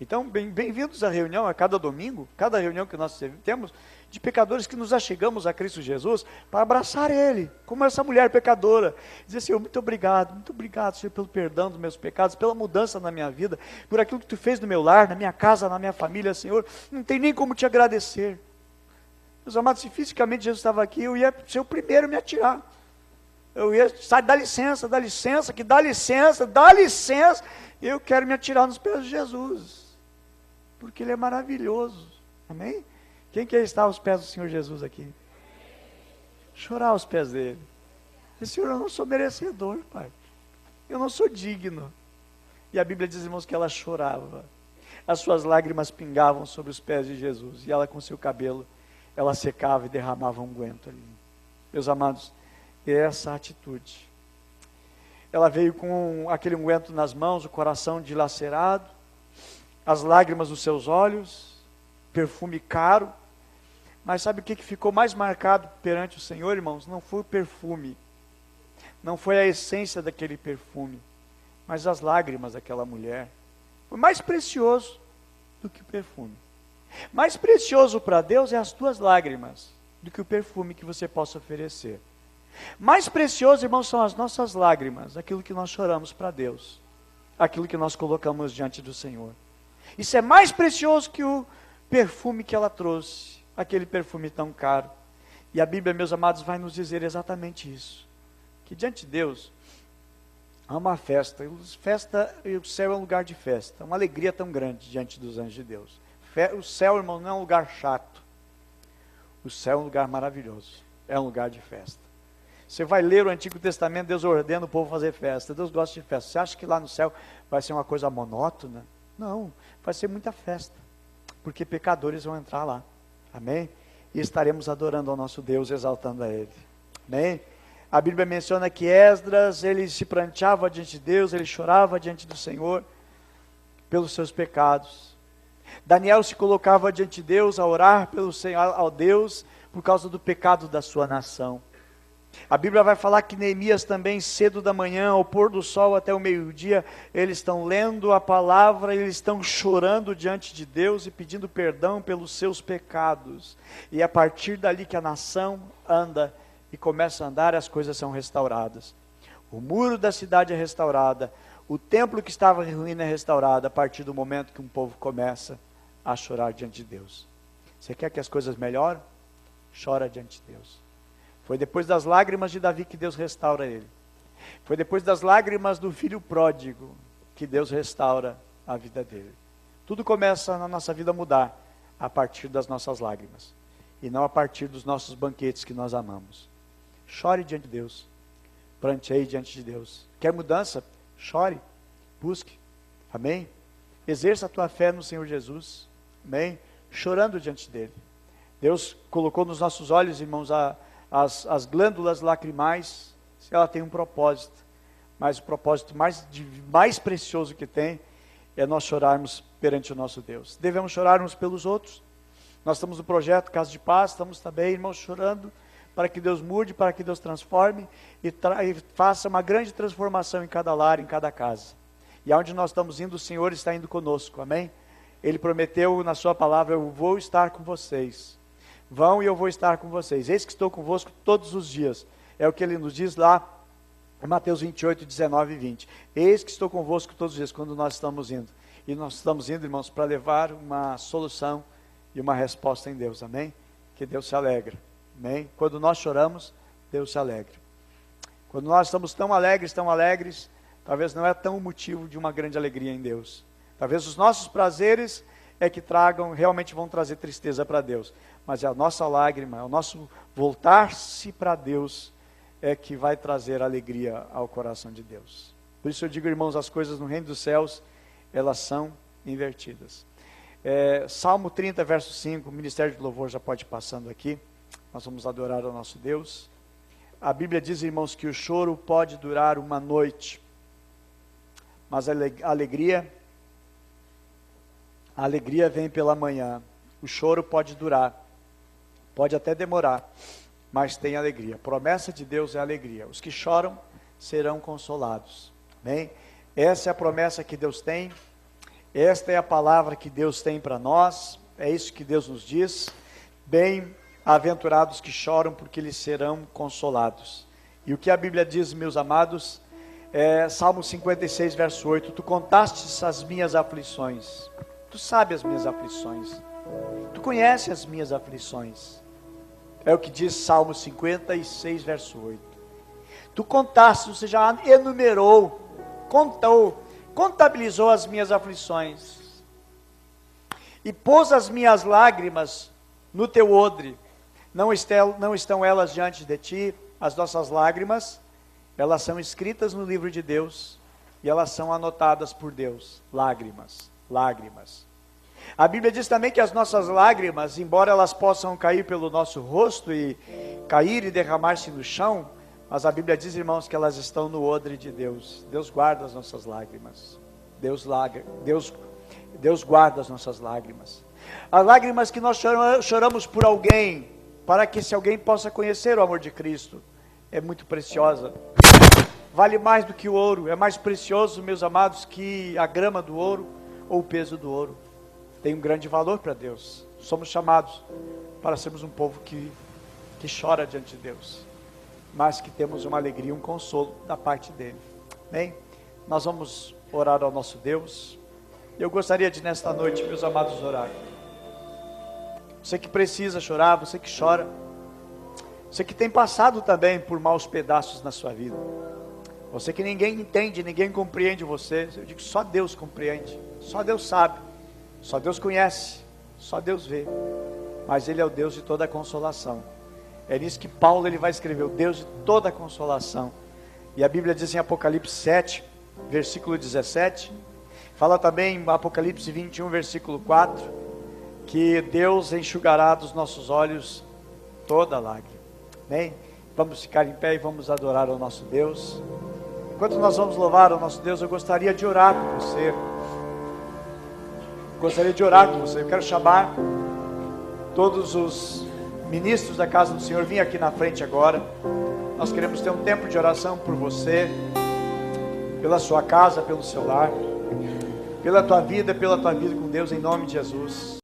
Então, bem-vindos à reunião, a cada domingo, cada reunião que nós temos, de pecadores que nos achegamos a Cristo Jesus, para abraçar Ele, como essa mulher pecadora, dizer, Senhor, muito obrigado, Senhor, pelo perdão dos meus pecados, pela mudança na minha vida, por aquilo que Tu fez no meu lar, na minha casa, na minha família, Senhor, não tem nem como Te agradecer. Meus amados, se fisicamente Jesus estava aqui, eu ia ser o primeiro a me atirar. Eu ia, dá licença, eu quero me atirar nos pés de Jesus. Porque Ele é maravilhoso, amém? Quem quer estar aos pés do Senhor Jesus aqui? Chorar aos pés dEle. E, Senhor, eu não sou merecedor, Pai. Eu não sou digno. E a Bíblia diz, irmãos, que ela chorava. As suas lágrimas pingavam sobre os pés de Jesus. E ela com seu cabelo, ela secava e derramava unguento ali. Meus amados, essa atitude. ela veio com aquele unguento nas mãos, o coração dilacerado, as lágrimas nos seus olhos, perfume caro. Mas sabe o que ficou mais marcado perante o Senhor, irmãos? Não foi o perfume, não foi a essência daquele perfume, mas as lágrimas daquela mulher. Foi mais precioso do que o perfume. Mais precioso para Deus é as tuas lágrimas do que o perfume que você possa oferecer. Mais precioso, irmãos, são as nossas lágrimas, aquilo que nós choramos para Deus, aquilo que nós colocamos diante do Senhor. Isso é mais precioso que o perfume que ela trouxe, aquele perfume tão caro. E a Bíblia, meus amados, vai nos dizer exatamente isso, que diante de Deus há uma festa, e o céu é um lugar de festa, uma alegria tão grande diante dos anjos de Deus. O céu, irmão, não é um lugar chato, o céu é um lugar maravilhoso, é um lugar de festa. Você vai ler o Antigo Testamento, Deus ordena o povo fazer festa, Deus gosta de festa. Você acha que lá no céu vai ser uma coisa monótona? Não, vai ser muita festa, porque pecadores vão entrar lá, amém? E estaremos adorando ao nosso Deus, exaltando a Ele, amém? A Bíblia menciona que Esdras, ele se pranteava diante de Deus, ele chorava diante do Senhor, pelos seus pecados. Daniel se colocava diante de Deus, a orar pelo Senhor, ao Deus, por causa do pecado da sua nação. A Bíblia vai falar que Neemias também, cedo da manhã, ao pôr do sol até o meio-dia, eles estão lendo a palavra, eles estão chorando diante de Deus e pedindo perdão pelos seus pecados. E é a partir dali que a nação anda e começa a andar, as coisas são restauradas. O muro da cidade é restaurada, o templo que estava em ruína é restaurado, a partir do momento que um povo começa a chorar diante de Deus. Você quer que as coisas melhorem? Chora diante de Deus. Foi depois das lágrimas de Davi que Deus restaura ele. Foi depois das lágrimas do filho pródigo que Deus restaura a vida dele. Tudo começa na nossa vida a mudar a partir das nossas lágrimas. E não a partir dos nossos banquetes que nós amamos. Chore diante de Deus. Pranteie diante de Deus. Quer mudança? Chore. Busque. Amém? Exerça a tua fé no Senhor Jesus. Amém? Chorando diante dele. Deus colocou nos nossos olhos, irmãos, as glândulas lacrimais, se ela tem um propósito, mas o propósito mais precioso que tem é nós chorarmos perante o nosso Deus. Devemos chorar uns pelos outros. Nós estamos no projeto Casa de Paz, estamos também, irmãos, chorando para que Deus mude, para que Deus transforme e faça uma grande transformação em cada lar, em cada casa. E aonde nós estamos indo, o Senhor está indo conosco, amém? Ele prometeu na sua palavra: eu vou estar com vocês. Vão e eu vou estar com vocês. Eis que estou convosco todos os dias. É o que ele nos diz lá em Mateus 28, 19 e 20. Eis que estou convosco todos os dias, quando nós estamos indo. E nós estamos indo, irmãos, para levar uma solução e uma resposta em Deus, amém? Que Deus se alegra, amém? Quando nós choramos, Deus se alegra. Quando nós estamos tão alegres, talvez não é tão motivo de uma grande alegria em Deus. Talvez os nossos prazeres é que realmente vão trazer tristeza para Deus. Mas é a nossa lágrima, é o nosso voltar-se para Deus é que vai trazer alegria ao coração de Deus. Por isso eu digo, irmãos, as coisas no reino dos céus, elas são invertidas. Salmo 30, verso 5, o Ministério de Louvor já pode ir passando aqui. Nós vamos adorar ao nosso Deus. A Bíblia diz, irmãos, que o choro pode durar uma noite, mas a alegria vem pela manhã. O choro pode durar, pode até demorar, mas tem alegria. A promessa de Deus é alegria. Os que choram serão consolados. Amém? Essa é a promessa que Deus tem. Esta é a palavra que Deus tem para nós. É isso que Deus nos diz. Bem-aventurados que choram, porque eles serão consolados. E o que a Bíblia diz, meus amados, Salmo 56, verso 8. Tu contastes as minhas aflições. Tu sabes as minhas aflições. Tu conheces as minhas aflições. É o que diz Salmo 56, verso 8. Tu contaste, você já enumerou, contou, contabilizou as minhas aflições. E pôs as minhas lágrimas no teu odre. Não estão elas diante de ti, as nossas lágrimas. Elas são escritas no livro de Deus. E elas são anotadas por Deus. Lágrimas, lágrimas. A Bíblia diz também que as nossas lágrimas, embora elas possam cair pelo nosso rosto e cair e derramar-se no chão, Mas a Bíblia diz, irmãos, que elas estão no odre de Deus. Deus guarda as nossas lágrimas. Deus guarda as nossas lágrimas. As lágrimas que nós choramos por alguém, para que esse alguém possa conhecer o amor de Cristo, é muito preciosa. Vale mais do que o ouro. É mais precioso, meus amados, que a grama do ouro ou o peso do ouro. Tem um grande valor para Deus. Somos chamados para sermos um povo que chora diante de Deus, mas que temos uma alegria, um consolo da parte dele. Bem, nós vamos orar ao nosso Deus. Eu gostaria de nesta noite, meus amados, orar. Você que precisa chorar, você que chora, você que tem passado também por maus pedaços na sua vida, você que ninguém entende, ninguém compreende você, eu digo, só Deus compreende, só Deus sabe, só Deus conhece, só Deus vê, mas Ele é o Deus de toda a consolação. É nisso que Paulo ele vai escrever, o Deus de toda a consolação. E a Bíblia diz em Apocalipse 7, versículo 17, fala também em Apocalipse 21, versículo 4, que Deus enxugará dos nossos olhos toda lágrima. Bem, vamos ficar em pé e vamos adorar ao nosso Deus. Enquanto nós vamos louvar ao nosso Deus, eu gostaria de orar com você. Eu quero chamar todos os ministros da casa do Senhor, vim aqui na frente agora. Nós queremos ter um tempo de oração por você, pela sua casa, pelo seu lar, pela tua vida com Deus, em nome de Jesus.